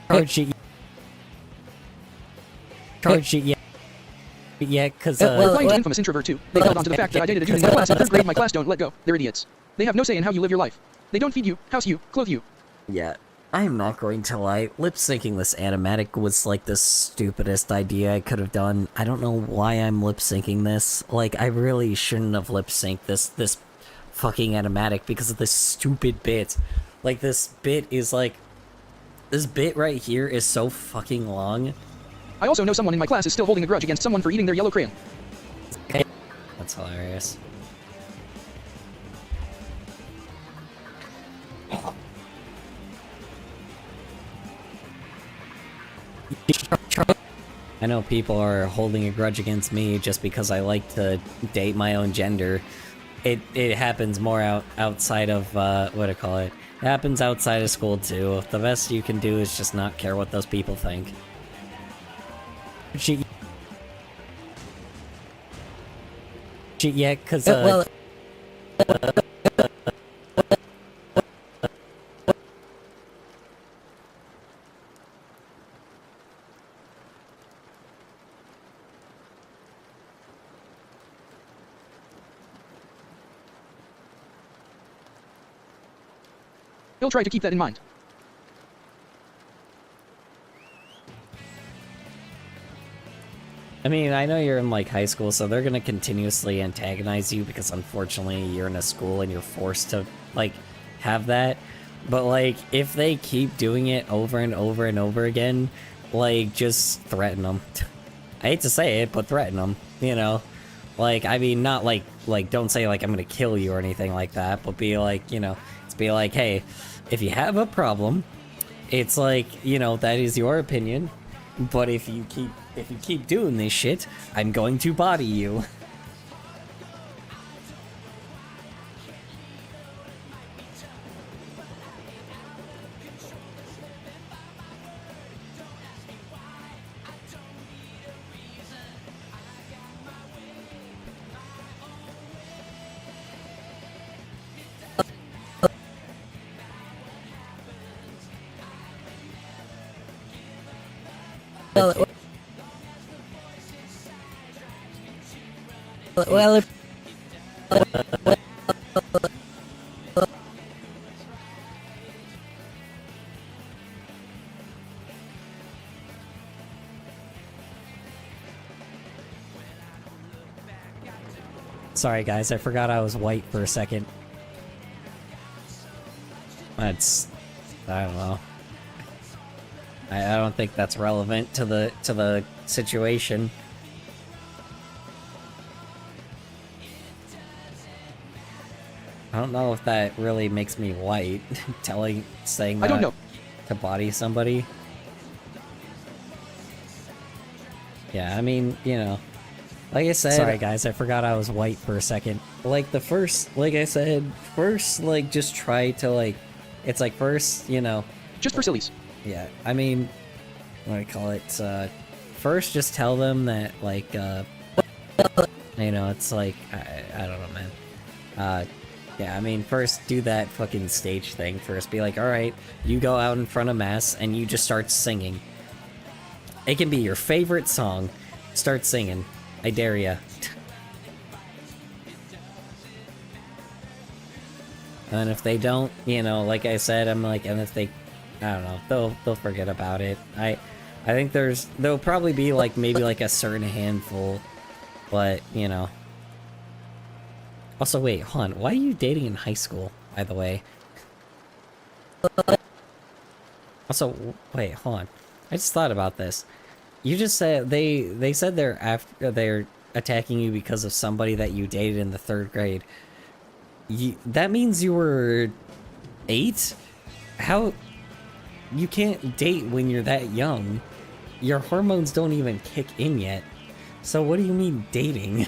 Card sheet, yeah. Yeah, because, Replying to infamous introvert 2, they held on to the fact that I dated a dude in my class in 3rd grade. My class don't let go. They're idiots. They have no say in how you live your life. They don't feed you, house you, clothe you. yeah, I'm not going to lie. Lip syncing this animatic was like the stupidest idea I could have done. I don't know why I'm lip syncing this. Like, I really shouldn't have lip synced this fucking animatic because of this stupid bit. Like, this bit right here is so fucking long. I also know someone in my class is still holding a grudge against someone for eating their yellow crayon. That's hilarious. I know people are holding a grudge against me just because I like to date my own gender. It happens more outside of what do I call it? It happens outside of school too. The best you can do is just not care what those people think. Yeah, because He'll try to keep that in mind. I mean, I know you're in, like, high school, so they're gonna continuously antagonize you because, unfortunately, you're in a school and you're forced to, like, have that. But, like, if they keep doing it over and over and over again, like, just threaten them. I hate to say it, but threaten them, you know? Like, I mean, not like, don't say, like, I'm gonna kill you or anything like that, but be like, you know, it's be like, hey, if you have a problem, it's like, you know, that is your opinion, but if you keep doing this shit, I'm going to body you. Well, if sorry guys, I forgot I was white for a second. That's, I don't know. I don't think that's relevant to the situation. I don't know if that really makes me white, saying that I don't know. to body somebody. Yeah, I mean, you know, like I said, sorry guys, I forgot I was white for a second. Like the first, like I said, first, like just try to like, it's like first, you know. Just for sillies. Yeah, I mean, what do I call it? First, just tell them that, like, you know, it's like, I don't know, man. Yeah, I mean, first do that fucking stage thing first. Be like, alright, you go out in front of mass and you just start singing. It can be your favorite song. Start singing. I dare ya. And if they don't, you know, like I said, I'm like, and if they, I don't know, they'll forget about it. I think there'll probably be like maybe like a certain handful, but you know. Also, wait, hold on. Why are you dating in high school, by the way? Also, wait, hold on. I just thought about this. You just said they said they're attacking you because of somebody that you dated in the 3rd grade. That means you were 8? How? You can't date when you're that young. Your hormones don't even kick in yet. So what do you mean dating?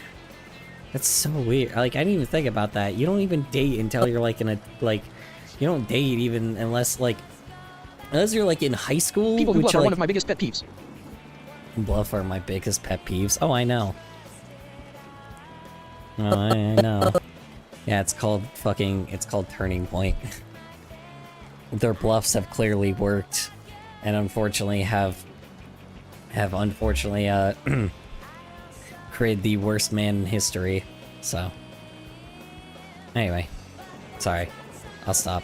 That's so weird. Like, I didn't even think about that. You don't even date until you're like in a, like, you don't date even unless you're like in high school. People who love are like, one of my biggest pet peeves. Bluff are my biggest pet peeves. Oh, I know. Oh, I know. Yeah, it's called Turning Point. Their bluffs have clearly worked, and unfortunately have unfortunately created the worst man in history. So, anyway, sorry, I'll stop.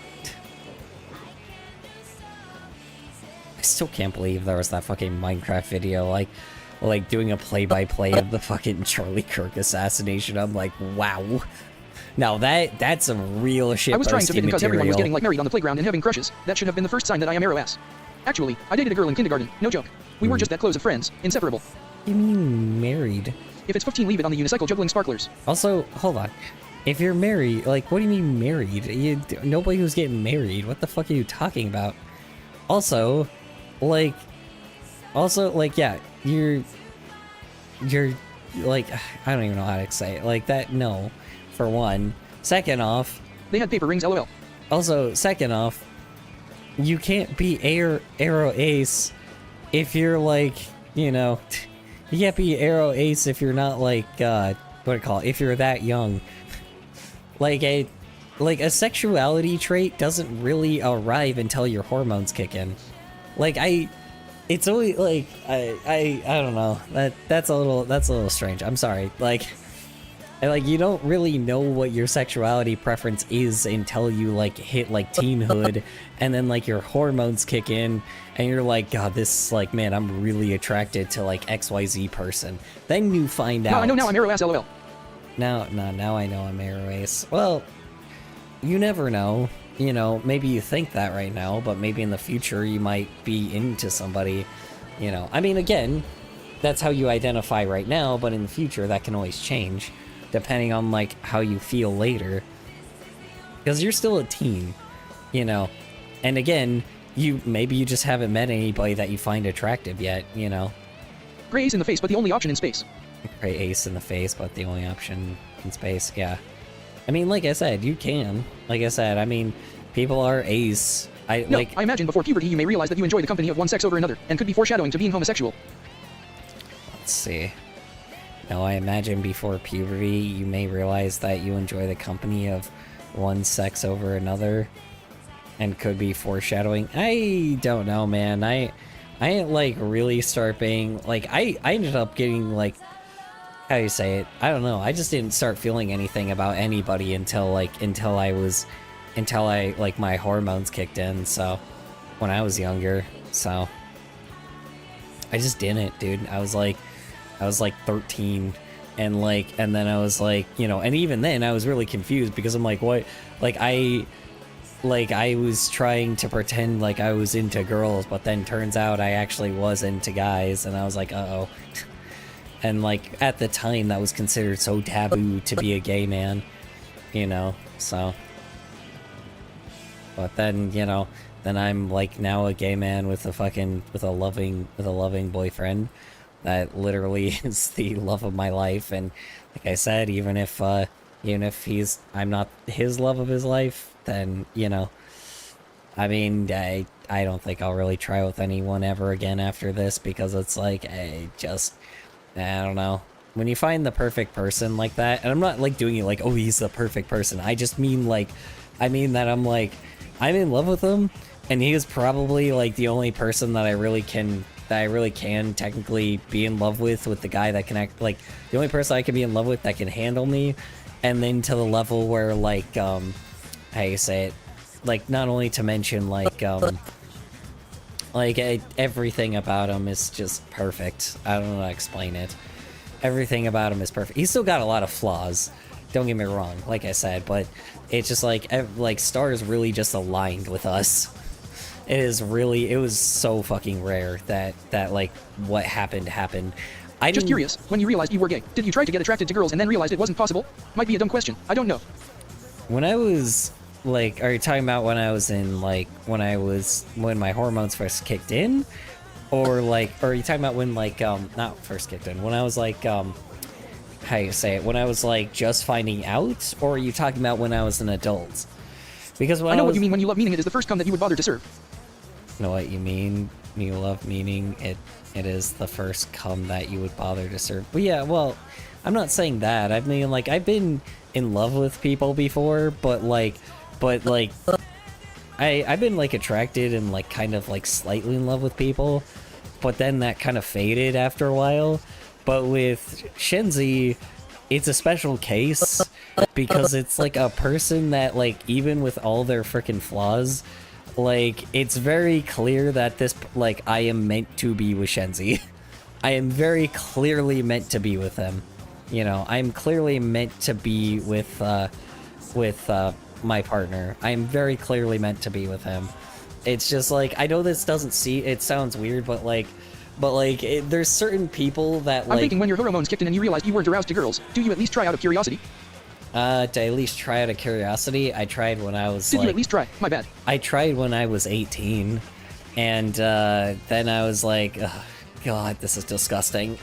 I still can't believe there was that fucking Minecraft video, like doing a play-by-play of the fucking Charlie Kirk assassination. I'm like, wow. Now that's some real shit. I was trying to fit in because everyone was material. getting like married on the playground and having crushes. That should have been the first sign that I am arrow ass. Actually, I dated a girl in kindergarten. No joke. We were just that close of friends, inseparable. You mean married? If it's 15, leave it on the unicycle juggling sparklers. Also, hold on. If you're married, like, what do you mean married? Nobody was getting married. What the fuck are you talking about? Also, like, yeah, you're, like, I don't even know how to say it. Like, that, no, for one. Second off, They had paper rings, lol. also, second off, you can't be arrow ace if you're, like, you know, you can't be arrow ace if you're not, like, what do you call it? If you're that young. Like a sexuality trait doesn't really arrive until your hormones kick in. Like, it's always, like, I don't know. That's a little strange. I'm sorry. Like, you don't really know what your sexuality preference is until you, like, hit, like, teenhood, and then, like, your hormones kick in, and you're like, God, this, like, man, I'm really attracted to, like, XYZ person. Then you find out. No, I know now I'm arrow ass, lol. Now I know I'm arrow ace. Well, you never know. You know, maybe you think that right now, but maybe in the future you might be into somebody, you know. I mean, again, that's how you identify right now, but in the future that can always change, depending on, like, how you feel later. Because you're still a teen, you know. And again, maybe you just haven't met anybody that you find attractive yet, you know. Gray ace in the face, but the only option in space. Great ace in the face, but the only option in space, yeah. I mean, like I said, you can. Like I said, I mean, people are ace. I imagine before puberty you may realize that you enjoy the company of one sex over another, and could be foreshadowing to being homosexual. Let's see. No, I imagine before puberty you may realize that you enjoy the company of one sex over another, and could be foreshadowing. I don't know, man. I didn't, like, really start being, like, I ended up getting, like, how do you say it? I don't know. I just didn't start feeling anything about anybody until my hormones kicked in, so, when I was younger, so. I just didn't, dude. I was like 13, and then I was like, you know, and even then I was really confused because I'm like, what? I was trying to pretend like I was into girls, but then turns out I actually was into guys, and I was like, uh-oh. And, like, at the time, that was considered so taboo to be a gay man, you know, so. But then, you know, then I'm, like, now a gay man with a loving boyfriend that literally is the love of my life. And like I said, even if I'm not his love of his life, then, you know, I mean, I don't think I'll really try with anyone ever again after this, because it's like, I don't know. When you find the perfect person like that, and I'm not, like, doing it like, oh, he's the perfect person. I just mean, like, that I'm in love with him, and he is probably, like, the only person that I really can technically be in love with the guy that can act, like, the only person I can be in love with that can handle me, and then to the level where, like, how you say it, like, not only to mention, like, everything about him is just perfect. I don't know how to explain it. Everything about him is perfect. He's still got a lot of flaws, don't get me wrong, like I said, but it's just like stars really just aligned with us. It was so fucking rare that like, what happened. Just curious, when you realized you were gay, did you try to get attracted to girls and then realized it wasn't possible? Might be a dumb question, I don't know. When I was, like, are you talking about when I was in, like, when my hormones first kicked in? Or, like, or are you talking about when, like, not first kicked in, when I was, like, how you say it, when I was, like, just finding out? Or are you talking about when I was an adult? Because when I know what you mean when you love meaning it is the first cum that you would bother to serve. Know what you mean? You love meaning it it is the first cum that you would bother to serve. But yeah, well, I'm not saying that. I mean, like, I've been in love with people before, but I've been like attracted and like kind of like slightly in love with people, but then that kind of faded after a while. But with Shenzi, it's a special case because it's like a person that, like, even with all their freaking flaws, like, it's very clear that this, like, I am meant to be with Shenzi. I am very clearly meant to be with him. You know, I'm clearly meant to be with my partner. I'm very clearly meant to be with him. It's just like, I know this doesn't it sounds weird, but there's certain people that, like... I'm thinking when your hormones kicked in and you realized you weren't aroused to girls, do you at least try out of curiosity? To at least try out of curiosity, I tried when I was, Did you at least try? My bad. I tried when I was 18, and then I was like, oh, God, this is disgusting.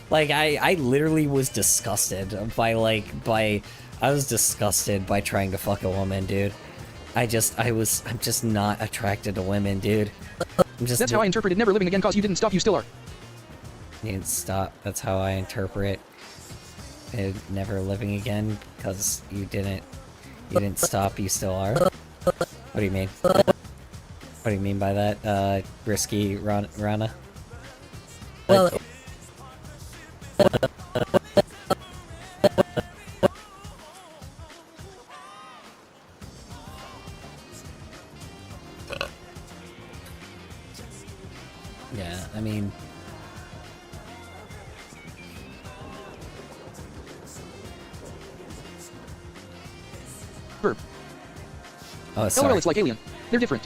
Like, I literally was disgusted I was disgusted by trying to fuck a woman, dude. I'm just not attracted to women, dude. That's how I interpreted never living again cause you didn't stop, you still are. You didn't stop. That's how I interpret it. Never living again because you didn't stop, you still are. What do you mean? What do you mean by that, risky Rana? Well, yeah, I mean... Verb. Oh, sorry. LOL, it's like Alien. They're different.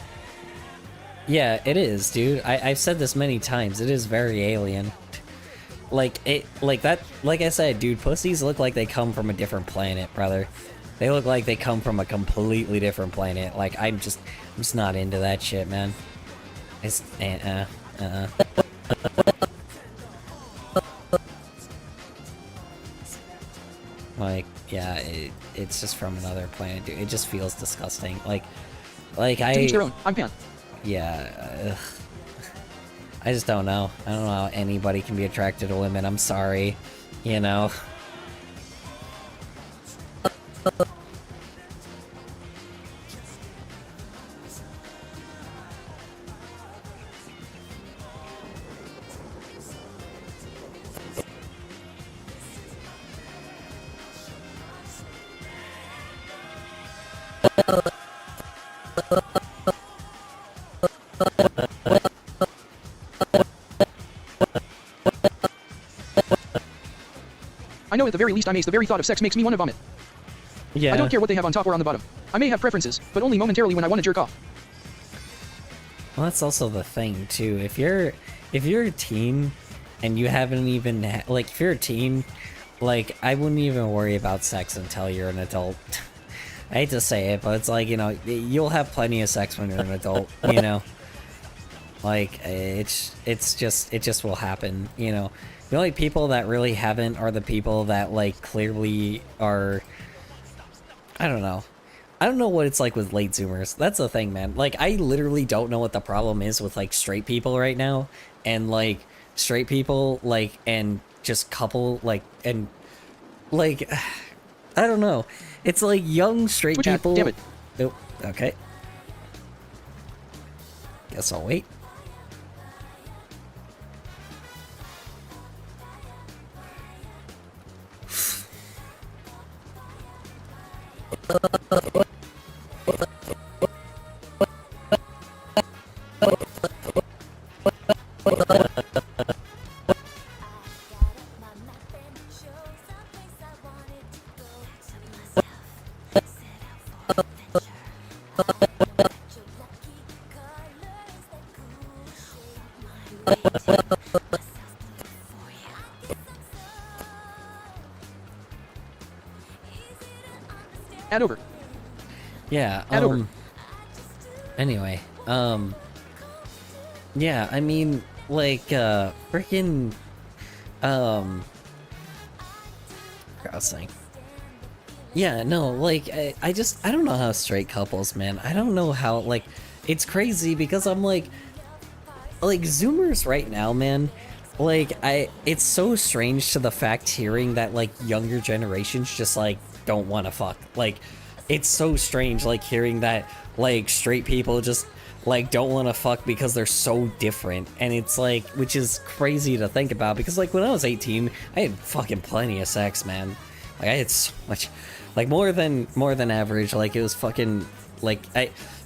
Yeah, it is, dude. I've said this many times. It is very Alien. Like I said, dude, pussies look like they come from a different planet, brother. They look like they come from a completely different planet. Like, I'm just not into that shit, man. It's, Like, yeah, it's just from another planet, dude. It just feels disgusting. Like To each their own. I'm pan. Yeah, ugh. I just don't know. I don't know how anybody can be attracted to women. I'm sorry. You know? I know at the very least I'm ace. The very thought of sex makes me want to vomit. Yeah. I don't care what they have on top or on the bottom. I may have preferences, but only momentarily when I want to jerk off. Well, that's also the thing too. If you're a teen and you haven't even like, if you're a teen, like, I wouldn't even worry about sex until you're an adult. I hate to say it, but it's like, you know, you'll have plenty of sex when you're an adult, you know? Like, it just will happen, you know? The only people that really haven't are the people that, like, clearly are... I don't know. I don't know what it's like with late Zoomers. That's the thing, man. Like, I literally don't know what the problem is with, like, straight people right now. And, like, straight people, like, and just couple, like, and... Like, I don't know. It's like young straight Switch hat, people... damn it. Oh, okay. Guess I'll wait. Add over. Yeah, Add over. Anyway, yeah, I mean, like, freaking, I was saying. Yeah, no, like, I don't know how straight couples, man. I don't know how, like, it's crazy because I'm like, like Zoomers right now, man. Like it's so strange to the fact hearing that like younger generations just like don't want to fuck. Like, it's so strange like hearing that like straight people just like don't want to fuck because they're so different, and it's like, which is crazy to think about because like when I was 18, I had fucking plenty of sex, man. Like I had so much, like more than average. Like it was fucking like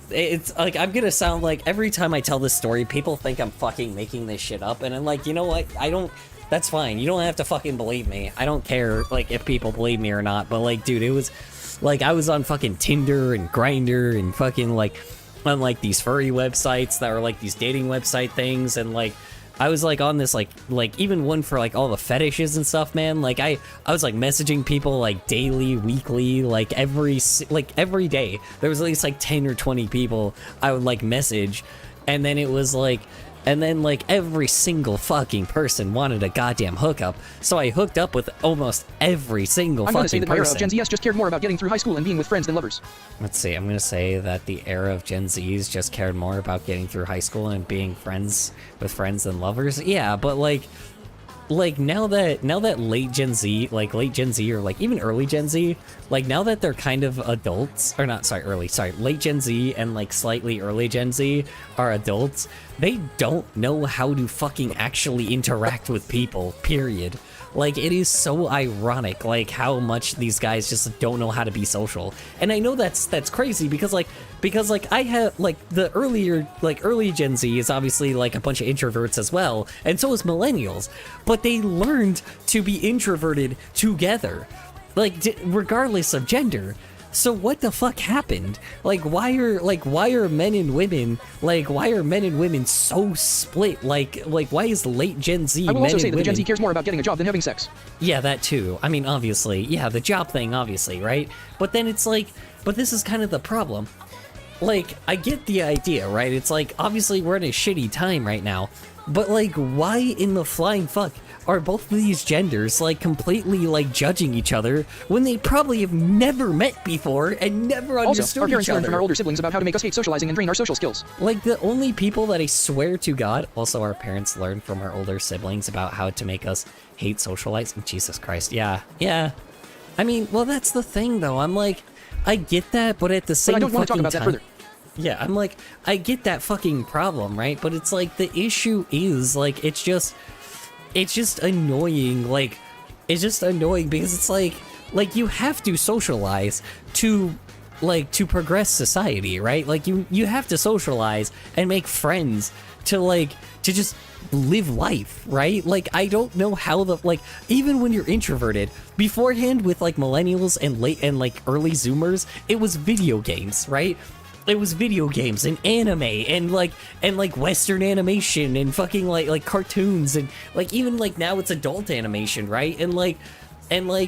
it's like, I'm gonna sound like every time I tell this story, people think I'm fucking making this shit up, and I'm like, you know what? I don't. That's fine. You don't have to fucking believe me. I don't care like if people believe me or not. But like, dude, it was like I was on fucking Tinder and Grindr and fucking like on like these furry websites that are like these dating website things, and like I was like on this like even one for like all the fetishes and stuff, man. Like I was like messaging people like daily, weekly, like every day. There was at least like 10 or 20 people I would like message, and then it was like, and then like every single fucking person wanted a goddamn hookup, so I hooked up with almost every single I'm fucking gonna say that my era of person. Gen Z just cared more about getting through high school and being with friends than lovers. Let's see, I'm gonna say that the era of Gen Zs just cared more about getting through high school and being friends with friends than lovers. Yeah, but like now that late Gen Z or like even early Gen Z, like now that they're kind of adults, or not, late Gen Z and like slightly early Gen Z are adults, they don't know how to fucking actually interact with people, period. Like, it is so ironic, like, how much these guys just don't know how to be social. And I know that's crazy because I have, like, the early Gen Z is obviously, like, a bunch of introverts as well, and so is millennials. But they learned to be introverted together, like, regardless of gender. So what the fuck happened? Why are men and women so split? Like why is late Gen Z I will men also say and that the Gen women? Z cares more about getting a job than having sex. Yeah, that too. I mean, obviously, yeah, the job thing, obviously, right? But then it's like, but this is kind of the problem. Like, I get the idea, right? It's like, obviously, we're in a shitty time right now, but like, why in the flying fuck are both of these genders like completely like judging each other when they probably have never met before and never Also, understood our parents each learned other? from our older siblings about how to make us hate socializing and drain our social skills. Like, the only people that I swear to God, also our parents learned from our older siblings about how to make us hate socializing. Jesus Christ, yeah. I mean, well, that's the thing, though. I'm like, I get that, but at the same But I don't want to talk fucking about that time- further. Yeah, I'm like, I get that fucking problem, right? But it's like, the issue is, like, it's just annoying. Like, it's just annoying because it's like you have to socialize to progress society, right? Like, you have to socialize and make friends to just live life, right? Like, I don't know how even when you're introverted, beforehand with like millennials and early Zoomers, it was video games, right? It was video games and anime and Western animation and fucking like cartoons and like even like now it's adult animation, right? And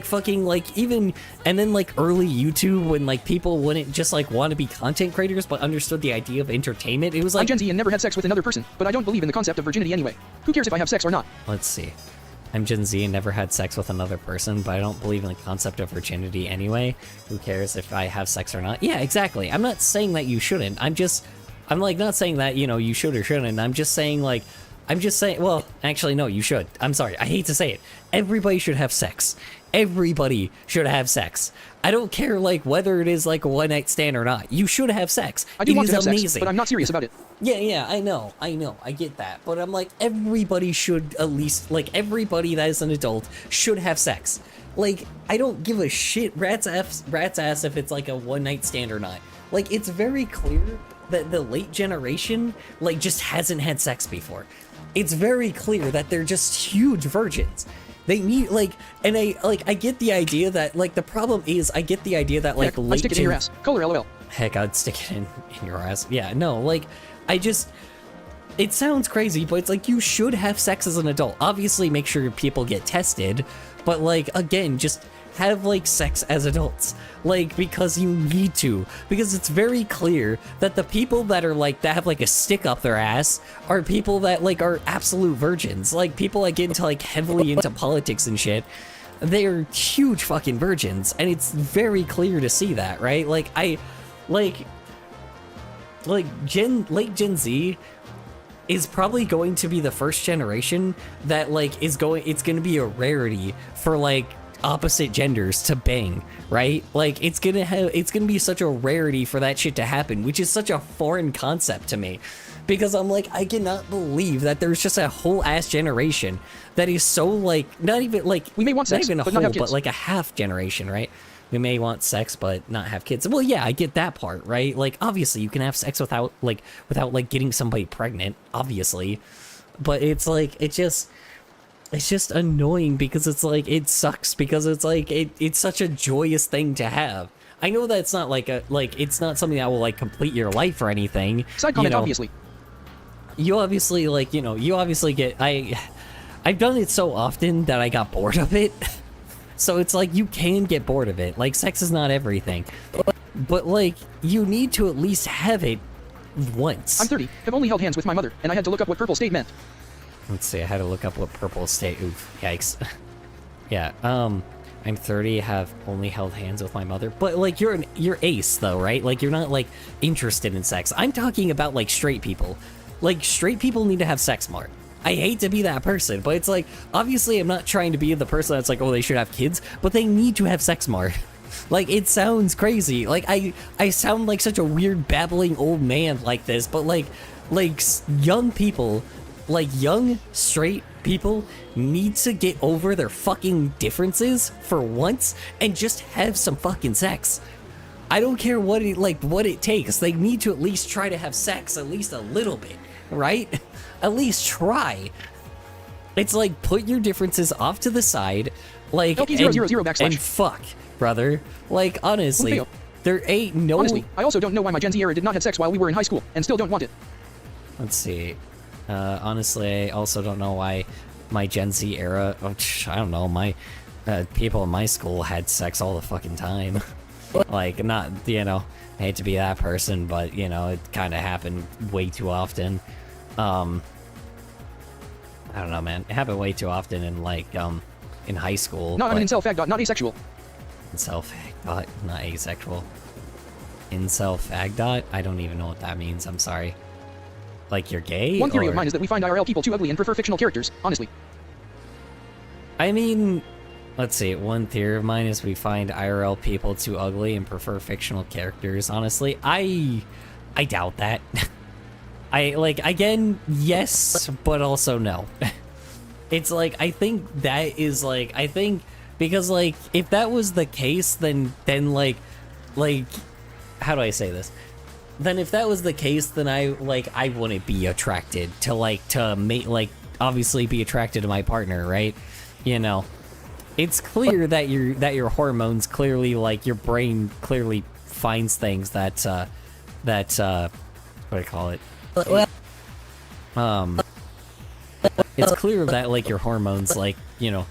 fucking like even and then like early YouTube when like people wouldn't just like want to be content creators but understood the idea of entertainment. It was I'm like, Gen Z and never had sex with another person, but I don't believe in the concept of virginity anyway. Who cares if I have sex or not? let's see. I'm Gen Z and never had sex with another person, but I don't believe in the concept of virginity anyway. Who cares if I have sex or not? Yeah, exactly. I'm not saying that you shouldn't. I'm like not saying that, you know, you should or shouldn't. I'm just saying, well, actually, no, you should. I'm sorry. I hate to say it. Everybody should have sex. Everybody should have sex. I don't care, like, whether it is, like, a one-night stand or not. You should have sex. I do It want is to have amazing. sex, but I'm not serious about it. Yeah, I know, I get that. But I'm like, everybody should at least, like, everybody that is an adult should have sex. Like, I don't give a shit rat's ass if it's, like, a one-night stand or not. Like, it's very clear that the late generation, like, just hasn't had sex before. It's very clear that they're just huge virgins. They need, like, and I get the idea that, like, the problem is, I get the idea that, like, Heck, I'd stick it in your ass. Color LOL. Heck, I'd stick it in your ass. Yeah, no, like, it sounds crazy, but it's like, you should have sex as an adult. Obviously, make sure people get tested, but, like, again, just have, like, sex as adults. Like, because you need to. Because it's very clear that the people that are, like, that have, like, a stick up their ass are people that, like, are absolute virgins. Like, people that get into, like, heavily into politics and shit. They're huge fucking virgins, and it's very clear to see that, right? Like, late Gen Z, is probably going to be the first generation that like it's going to be a rarity for like opposite genders to bang, right? Like it's gonna be such a rarity for that shit to happen, which is such a foreign concept to me, because I'm like, I cannot believe that there's just a whole ass generation that is so like, not even like, We may want not sex, even a but whole, not have but kids. like a half generation, right? We may want sex but not have kids. Well, yeah, I get that part, right? Like obviously you can have sex without like getting somebody pregnant, obviously, but it's like it's just annoying because it's like it sucks because it's like it's such a joyous thing to have. I know that it's not like it's not something that will like complete your life or anything. Side comment, you know. obviously. You obviously like, you know, you obviously get I've done it so often that I got bored of it. So it's like you can get bored of it. Like sex is not everything. But like you need to at least have it once. I'm 30, have only held hands with my mother, and I had to look up what purple state meant. Let's see, I had to look up what purple state. Oof, yikes. Yeah, I'm 30, have only held hands with my mother. But like you're ace though, right? Like you're not like interested in sex. I'm talking about like straight people. Like straight people need to have sex more. I hate to be that person, but it's like obviously I'm not trying to be the person that's like, oh, they should have kids, but they need to have sex more. Like it sounds crazy. Like I sound like such a weird babbling old man like this, but like young people, like young straight people need to get over their fucking differences for once and just have some fucking sex. I don't care what it takes. They need to at least try to have sex at least a little bit, right? At least try. It's like put your differences off to the side, like LP000 / and fuck, brother. Like honestly, Pompeo. there ain't no. Honestly, I also don't know why my Gen Z era did not have sex while we were in high school, and still don't want it. Let's see. Honestly, I also don't know why my Gen Z era. I don't know. My people in my school had sex all the fucking time. Like, not, you know, I hate to be that person, but, you know, it kind of happened way too often. I don't know, man. It happened way too often in, like, in high school. Not I'm an incel fag. Not asexual. Incel fag dot, not asexual. Incel fag dot? I don't even know what that means. I'm sorry. Like, you're gay? One theory or... of mine is that we find IRL people too ugly and prefer fictional characters, honestly. I mean, let's see. One theory of mine is we find IRL people too ugly and prefer fictional characters. Honestly, I doubt that. Again, yes, but also no. It's like, I think that is like, I think, because like, if that was the case, then like, how do I say this? Then if that was the case, then I wouldn't be attracted to obviously be attracted to my partner, right? You know, it's clear that your hormones clearly, like, your brain clearly finds things that what do I call it? It's clear that, like, your hormones, like, you know,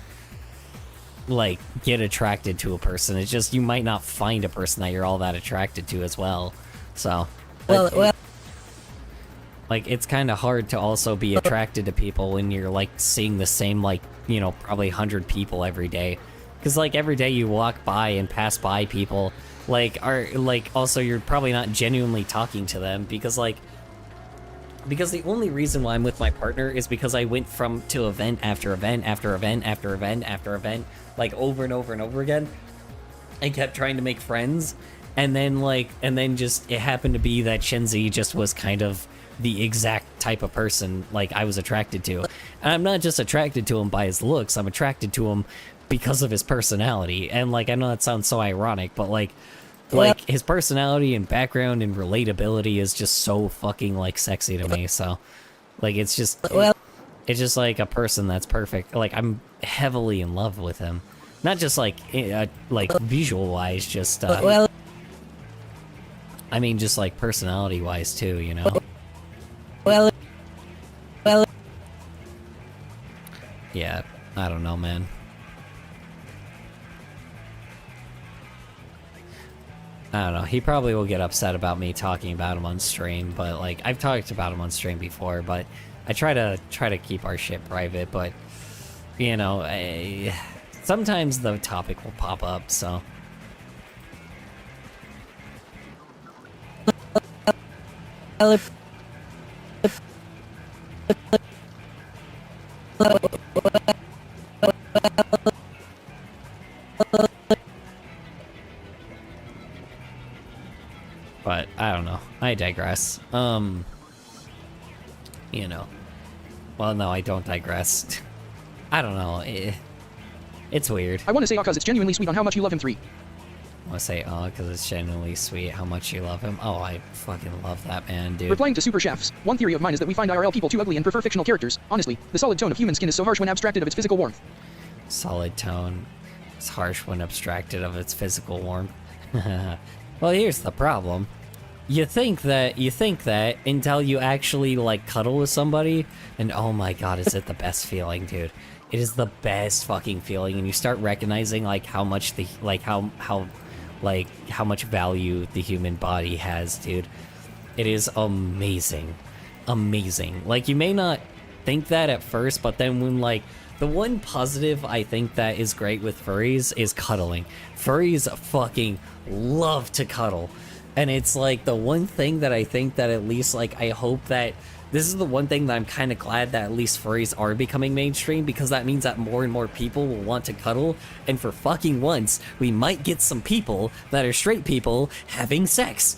like, get attracted to a person. It's just you might not find a person that you're all that attracted to as well. So, like, it's kind of hard to also be attracted to people when you're, like, seeing the same, like, you know, probably 100 people every day. Because, like, every day you walk by and pass by people, like, are, like, also you're probably not genuinely talking to them because, like, because the only reason why I'm with my partner is because I went to event after event after event after event after event, like, over and over and over again, and kept trying to make friends, and then just, it happened to be that Shenzi just was kind of the exact type of person, like, I was attracted to. And I'm not just attracted to him by his looks, I'm attracted to him because of his personality. And, like, I know that sounds so ironic, but, like, his personality and background and relatability is just so fucking, like, sexy to me. So, like, it's just like a person that's perfect. Like, I'm heavily in love with him, not just like visual wise, just I mean, just like personality wise too, you know. Yeah, I don't know, man. I don't know. He probably will get upset about me talking about him on stream, but, like, I've talked about him on stream before, but I try to keep our shit private, but, you know, sometimes the topic will pop up, so. But I don't know. I digress. You know. Well, no, I don't digress. I don't know. It's weird. I want to say because it's genuinely sweet on how much you love him. 3. I want to say, oh, because it's genuinely sweet how much you love him. Oh, I fucking love that man, dude. Replying to Super Chefs, one theory of mine is that we find IRL people too ugly and prefer fictional characters. Honestly, the solid tone of human skin is so harsh when abstracted of its physical warmth. Solid tone. It's harsh when abstracted of its physical warmth. Well, here's the problem. You think that until you actually like cuddle with somebody, and oh my god, is it the best feeling, dude? It is the best fucking feeling, and you start recognizing like how much how much value the human body has, dude. It is amazing. Amazing. Like, you may not think that at first, but then when like the one positive I think that is great with furries is cuddling. Furries fucking love to cuddle. And it's like the one thing that I think that at least like I hope that this is the one thing that I'm kind of glad that at least furries are becoming mainstream, because that means that more and more people will want to cuddle, and for fucking once we might get some people that are straight people having sex.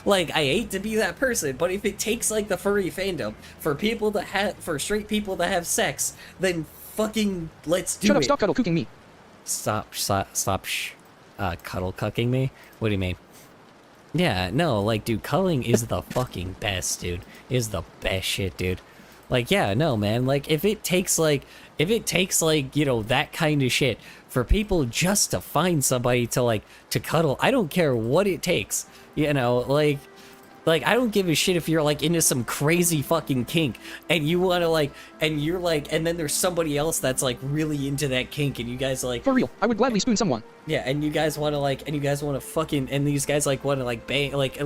Like, I hate to be that person, but if it takes like the furry fandom for straight people to have sex, then fucking let's do it. Shut up, stop cuddle cooking me. Stop cuddle cucking me? What do you mean? Yeah, no, like, dude, cuddling is the fucking best, dude. Is the best shit, dude. Like, yeah, no, man, like, if it takes, you know, that kind of shit for people just to find somebody to cuddle, I don't care what it takes, you know, like, I don't give a shit if you're, like, into some crazy fucking kink, and you wanna, like, and you're, like, and then there's somebody else that's, like, really into that kink, and you guys, like... For real, I would gladly spoon someone. Yeah, and you guys wanna, like, fucking, and these guys, like, wanna, like, bang, like,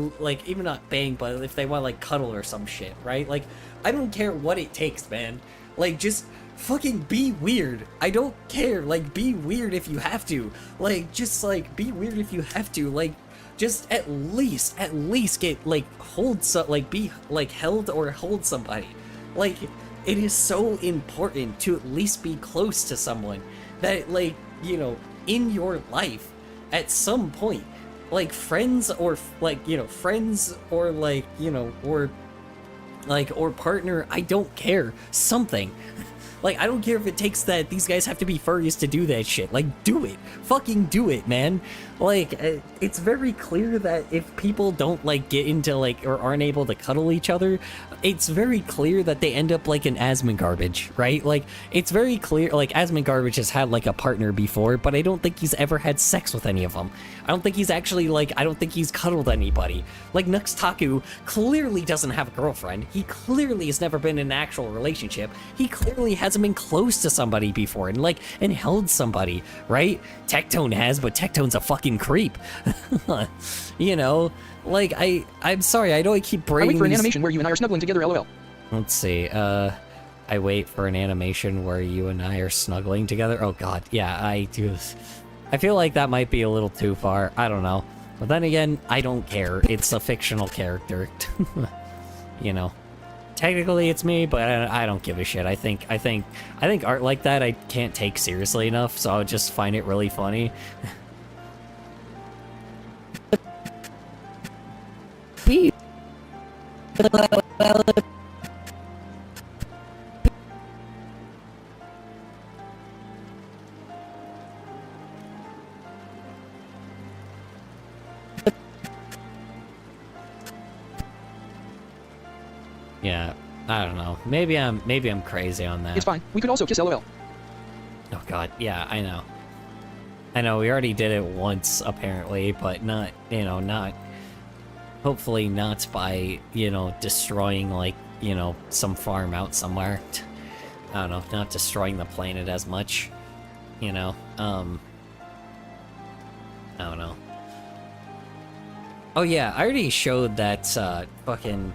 even not bang, but if they wanna, like, cuddle or some shit, right? Like, I don't care what it takes, man. Like, just... fucking be weird. I don't care. Like, be weird if you have to. Like, just, like, be weird if you have to. Like, just at least get, like, be, like, held or hold somebody. Like, it is so important to at least be close to someone that, like, you know, in your life at some point. Like, friends or, like, you know, friends or, like, you know, or partner, I don't care. Something. Like, I don't care if it takes that these guys have to be furries to do that shit. Like, do it. Fucking do it, man. Like, it's very clear that if people don't, like, get into, like, or aren't able to cuddle each other, it's very clear that they end up like an Asmengarbage, right? Like, it's very clear, like, Asmengarbage has had, like, a partner before, but I don't think he's ever had sex with any of them. I don't think he's actually, like, I don't think he's cuddled anybody. Like, Nuxtaku clearly doesn't have a girlfriend. He clearly has never been in an actual relationship. He clearly hasn't been close to somebody before and held somebody, right? Tectone has, but Tectone's a fucking creep. You know, like, I'm sorry, I know I keep I wait bringing for an these... animation where you and I are snuggling together, lol. Let's see, I wait for an animation where you and I are snuggling together. Oh god, yeah, I do. I feel like that might be a little too far. I don't know. But then again, I don't care. It's a fictional character. You know. Technically it's me, but I don't give a shit. I think art like that I can't take seriously enough, so I'll just find it really funny. Yeah, I don't know. Maybe I'm crazy on that. It's fine. We could also kiss, lol. Oh god, yeah, I know. I know, we already did it once, apparently, but not, you know, not... Hopefully not by, you know, destroying, like, you know, some farm out somewhere. I don't know, not destroying the planet as much, you know, I don't know. Oh yeah, I already showed that, fucking,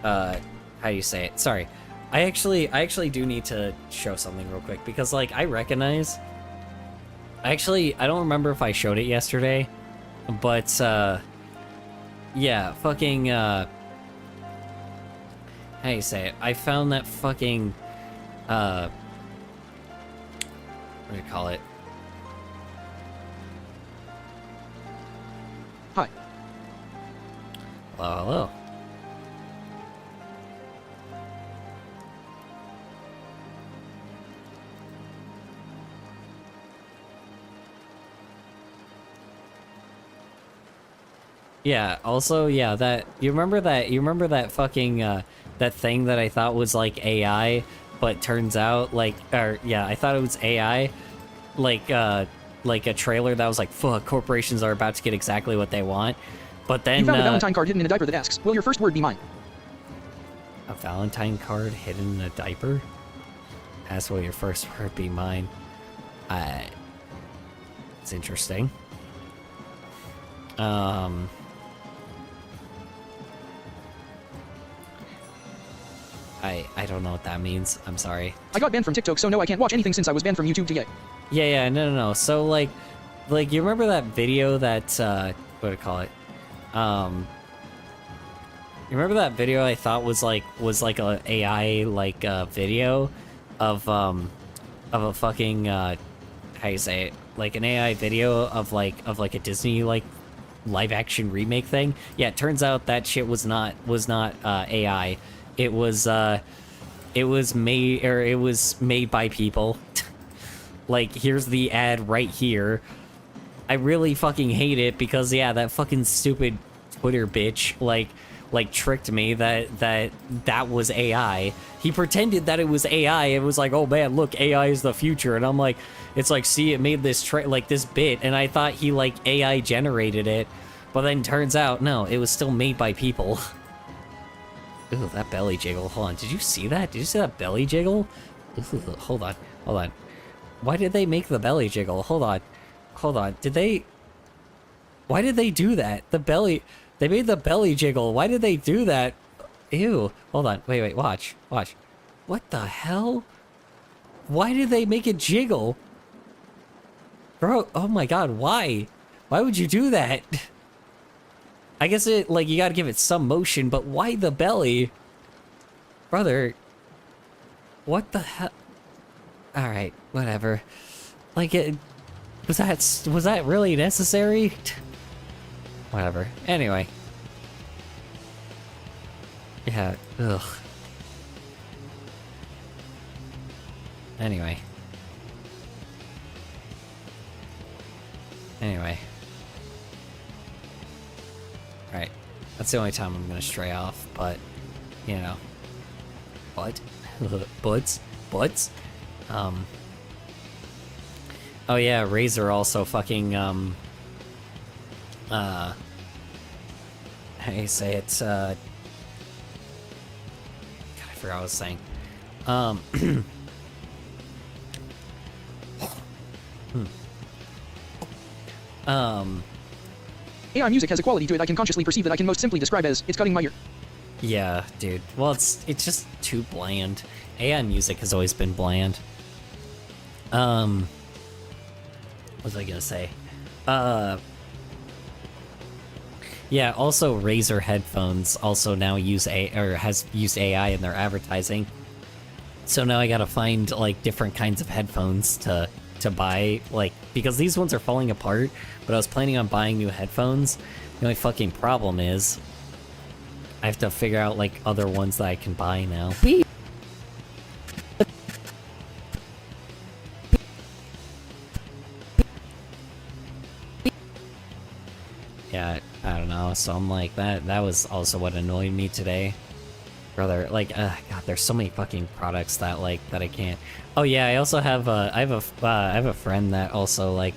how do you say it? Sorry. I actually do need to show something real quick, because, like, I recognize... I don't remember if I showed it yesterday, but, yeah, fucking, how do you say it? I found that fucking, what do you call it? Hi. Hello, hello. Yeah, also, yeah, that you remember that fucking that thing that I thought was like AI, but turns out like I thought it was AI, like a trailer that was like, fuck, corporations are about to get exactly what they want. But then You found a Valentine card hidden in a diaper that asks, "Will your first word be mine?" a Valentine card hidden in a diaper? Ask will your first word be mine. It's interesting. I don't know what that means. I'm sorry. I got banned from TikTok, so no, I can't watch anything since I was banned from YouTube today. Yeah, no. So like you remember that video that what do you call it? You remember that video I thought was like a AI like video of a fucking how you say it? Like an AI video of like a Disney like live action remake thing. Yeah, it turns out that shit was not AI. It was made by people. Like, here's the ad right here. I really fucking hate it because yeah, that fucking stupid Twitter bitch like tricked me that was AI. He pretended that it was AI. It was like, oh man, look, AI is the future, and I'm like, it's like, see, it made this this bit, and I thought he like AI generated it, but then turns out no, it was still made by people. Ooh, that belly jiggle. Hold on, did you see that? Did you see that belly jiggle? Ooh, hold on. Why did they make the belly jiggle? Hold on. Why did they do that? They made the belly jiggle. Why did they do that? Ew. Hold on. Wait. Watch. What the hell? Why did they make it jiggle? Bro, oh my god, why? Why would you do that? I guess you gotta give it some motion, but why the belly? Brother. What the hell? Alright, whatever. Was that really necessary? Whatever. Anyway. Yeah, ugh. Anyway. Alright. That's the only time I'm gonna stray off, but, you know. What? Butts? Oh yeah, Razer also fucking, how do you say it, God, I forgot what I was saying. AI music has a quality to it I can consciously perceive that I can most simply describe as, it's cutting my ear. Yeah, dude. Well, it's just too bland. AI music has always been bland. What was I gonna say? Yeah, also Razer headphones also now has used AI in their advertising. So now I gotta find like different kinds of headphones to buy, like, because these ones are falling apart, but I was planning on buying new headphones. The only fucking problem is I have to figure out like other ones that I can buy now. Yeah, I don't know. So I'm like, that was also what annoyed me today. Brother, like, God, there's so many fucking products that I can't. Oh yeah, I also have I have a friend that also like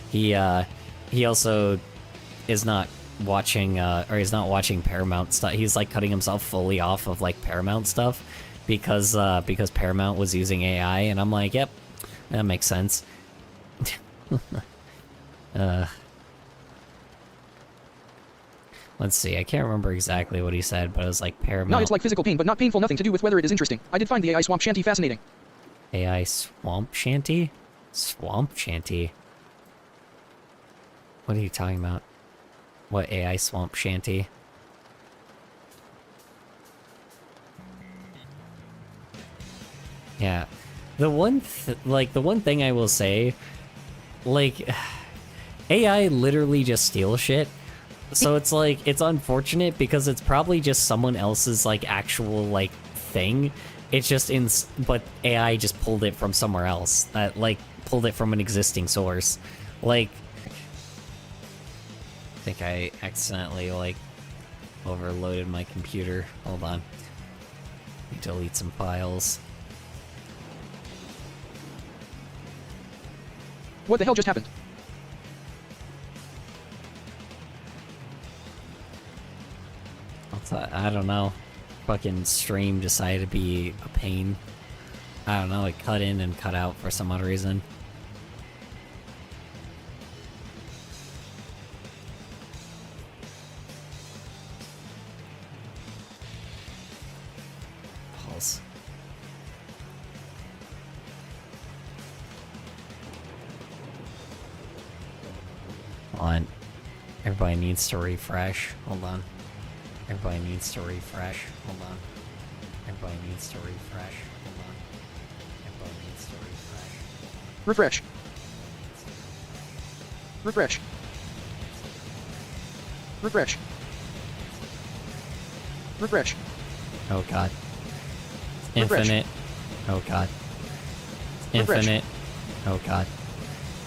he also is not watching or he's not watching Paramount stuff. He's like cutting himself fully off of like Paramount stuff because Paramount was using AI, and I'm like, yep, that makes sense. Let's see, I can't remember exactly what he said, but it was like Paramount. Not it's like physical pain, but not painful, nothing to do with whether it is interesting. I did find the AI Swamp Shanty fascinating. AI Swamp Shanty? Swamp Shanty? What are you talking about? What AI Swamp Shanty? Yeah. the one thing I will say, like, AI literally just steals shit. So it's like, it's unfortunate because it's probably just someone else's like actual like thing. It's just but AI just pulled it from somewhere else. Like pulled it from an existing source. Like, I think I accidentally like overloaded my computer. Hold on. Delete some files. What the hell just happened? I don't know. Fucking stream decided to be a pain. I don't know, it cut in and cut out for some odd reason. Pulse. Hold on. Everybody needs to refresh. Hold on. Everybody needs to refresh. Hold on. Everybody needs to refresh. Hold on. Everybody needs to refresh. Refresh. Refresh. Refresh. Refresh. Oh god. Refresh. Infinite. Oh god. Refresh. Infinite. Oh god.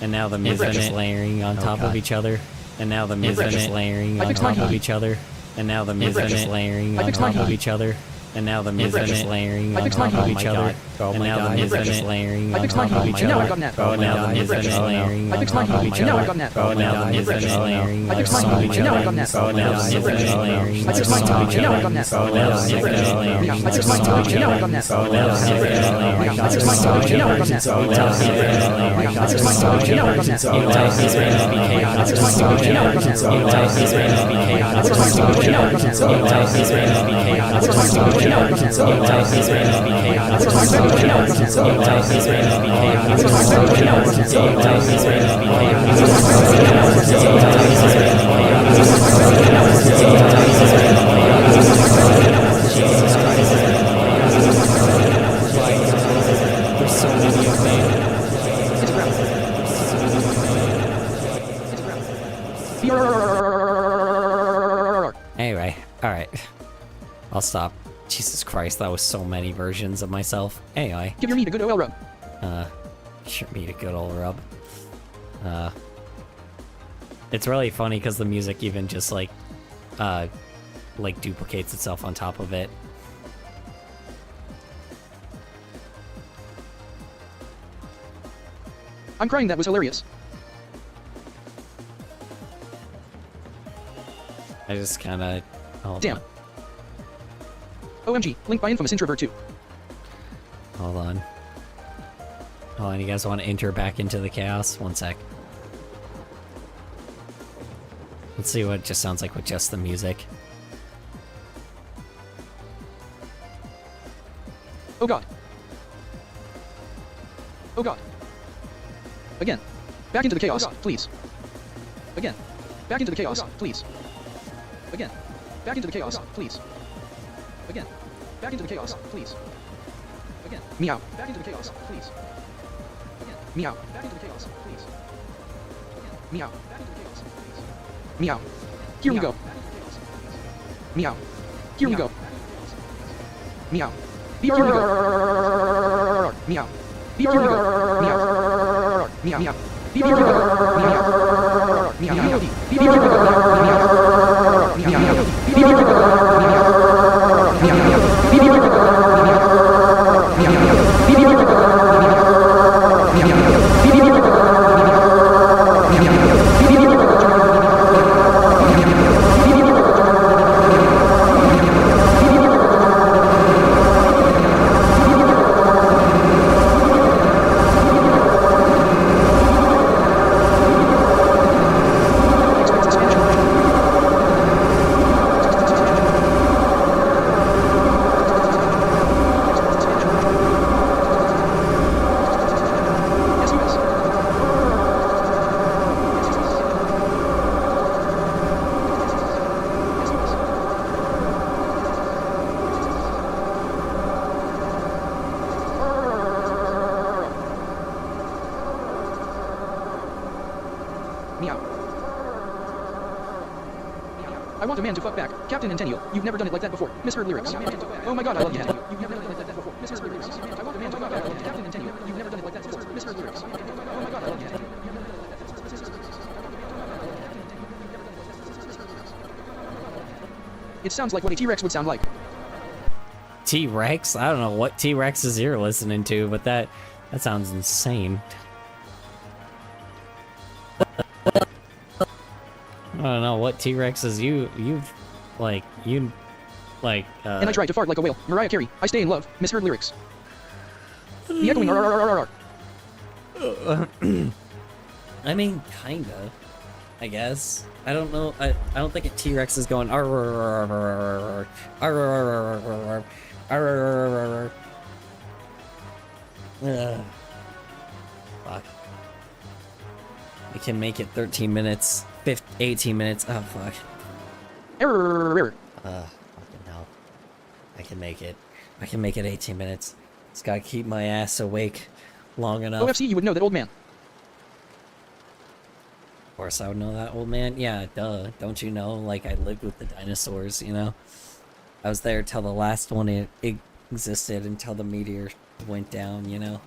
And now the Refresh. infinite layering on top of each other. And now the Refresh. infinite layering I on fixed my top of key. each other. And now the Refresh. infinite layering I on fixed my top of key. each other. And now the Refresh. infinite layering I on fixed my top of key. each Oh my other. God. And now the Refresh. infinite layering I on fixed my top of key. each And now other. I've gotten that. Oh, now the Refresh. infinite layering I on fixed my top of key. each And now I've other. gotten that. Oh, now the Refresh. infinite layering I on fixed my top of key. each And now I've other. gotten that. Oh, now the Refresh. infinite layering I on fixed my top of key. each And now I've other. gotten that. Oh, now the Refresh. infinite layering I on fixed my top key. of each And now I've other. gotten that. Oh, now the infinite layering I on fixed my top of key. each And now I've other. gotten that. Oh, now the infinite layering I on fixed my top of key. each And now I've other. gotten that. You type is random BK on I fixed my top of key. each And now other. I've gotten that. You type is random BK on I fixed my top of key. each And now I've other. gotten that. You type is random BK on I fixed my top of key. each And now I've other. gotten that. You type is random BK on I fixed top my of key. each And now I've other. gotten that. You type is random BK on I fixed top my of key. each And now other. I've gotten that. You type is random BK on I top fixed of my each key. And now I've other. gotten that. You type is random BK on top of each other. Jesus Christ. There's so many of me. It's a wrap. It's a wrap. Anyway, alright. I'll stop. Jesus Christ, that was so many versions of myself. Anyway, Give your meat a good oil rub. sure me a good old rub. It's really funny because the music even just like duplicates itself on top of it. I'm crying. That was hilarious. I just kinda... Damn. OMG. Link by Infamous Introvert 2. Hold on. Hold on, you guys want to enter back into the chaos? One sec. Let's see what it just sounds like with just the music. Oh god. Oh god. Again. Back into the chaos, please. Again. Back into the chaos, please. Again. Back into the chaos, please. Again. Back into the chaos, please. Again. Meow. Back into the chaos, please. Again. Meow. Back into the chaos, please. Again. Meow. Back into the chaos, please. Meow. Here we go. Meow. Here we go. Meow. Here we go. Meow. Here we go. Meow. Meow. Here we go. Meow. Meow. Here we go. Meow. I want a man to fuck back. Captain Centennial, you've never done it like that before. Misheard lyrics. Oh my god, I love you. You've never done it like that before. Misheard lyrics. I want a man to fuck back. Captain Centennial, you've never done it like that before. Misheard lyrics. Oh my god, I love you. It sounds like what a T-Rex would sound like. T-Rex? I don't know what T-Rexes you're listening to, but that sounds insane. I don't know what T-Rexes you've like you like And I tried to fart like a whale. Mariah Carey, I stay in love. Misheard lyrics. The echoing RRRRR. I mean, kinda. I guess. I don't know. I don't think a T-Rex is going arr. Fuck. We can make it 13 minutes, 18 minutes. Oh fuck. Error. Fucking hell. I can make it. I can make it 18 minutes. Just gotta keep my ass awake long enough. OFC, you would know that old man. Of course I would know that, old man. Yeah, duh. Don't you know? Like, I lived with the dinosaurs, you know? I was there till the last one it existed, until the meteor went down, you know?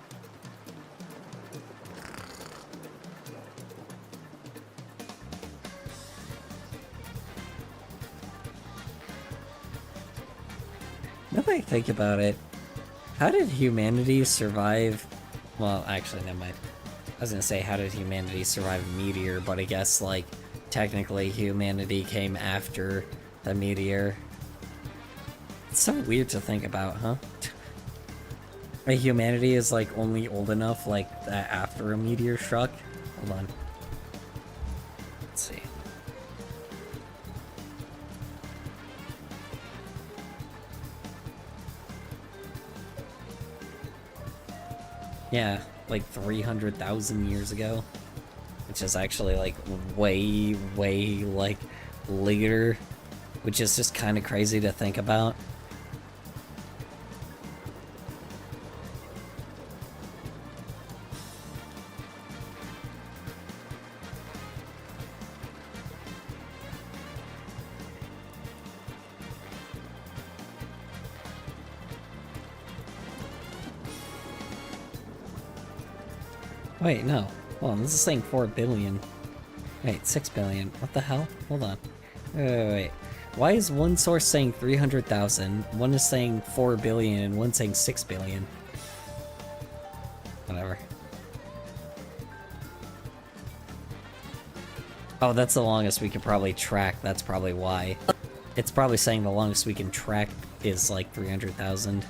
Now that I think about it, how did humanity survive? Well, actually, never mind. I was gonna say, how did humanity survive a meteor, but I guess, like, technically humanity came after the meteor. It's so weird to think about, huh? Like, humanity is, like, only old enough, like, that after a meteor struck. Hold on. Let's see. Yeah, like 300,000 years ago, which is actually like way like later, which is just kind of crazy to think about. Wait, no. Hold on, this is saying 4 billion. Wait, 6 billion. What the hell? Hold on. Wait. Why is one source saying 300,000, one is saying 4 billion, and one saying 6 billion? Whatever. Oh, that's the longest we could probably track. That's probably why. It's probably saying the longest we can track is like 300,000.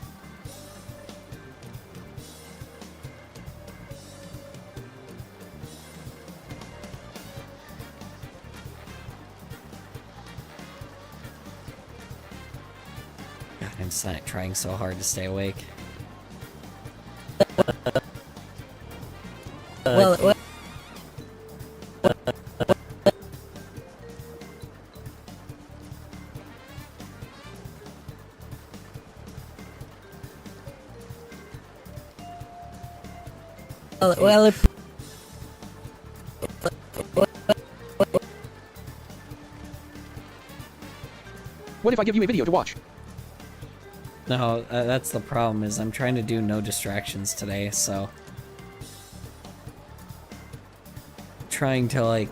God, I'm trying so hard to stay awake. Well, if What if I give you a video to watch? No, that's the problem, is I'm trying to do no distractions today, so... Trying to, like,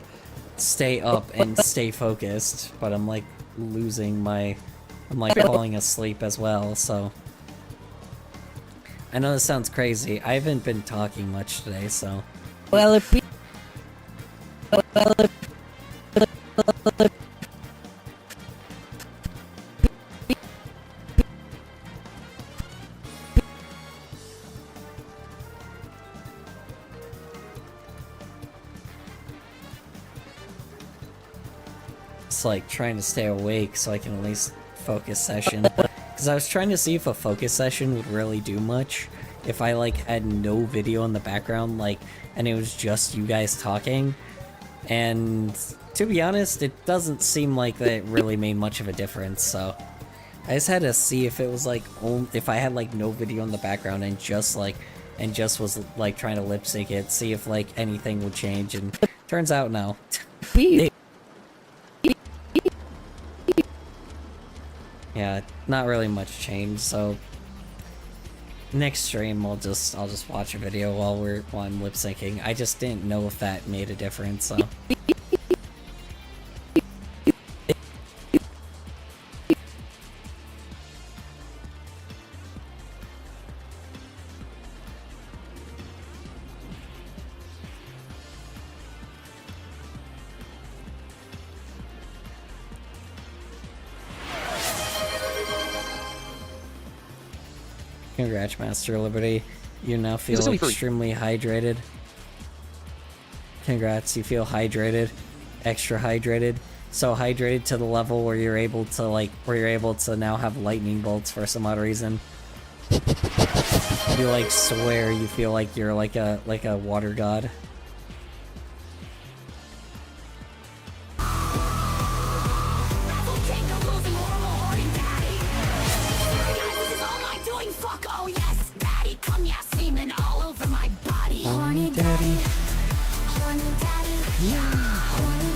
stay up and stay focused, but I'm, like, losing my... I'm, like, falling asleep as well, so... I know this sounds crazy. I haven't been talking much today, so... well, if we, It's like trying to stay awake so I can at least focus session. Because I was trying to see if a focus session would really do much if I like had no video in the background, like, and it was just you guys talking. And to be honest, it doesn't seem like that it really made much of a difference, so I just had to see if it was like if I had like no video in the background and just was like trying to lip sync it, see if like anything would change. And Turns out no. Yeah, not really much change, so next stream I'll just watch a video while I'm lip syncing. I just didn't know if that made a difference, so congrats, Master Liberty. You now feel silly furry. extremely hydrated. Congrats, you feel hydrated. Extra hydrated. So hydrated to the level where you're able to now have lightning bolts for some odd reason. You like swear you feel like you're like a water god. Horny daddy. Horny daddy. Yeah.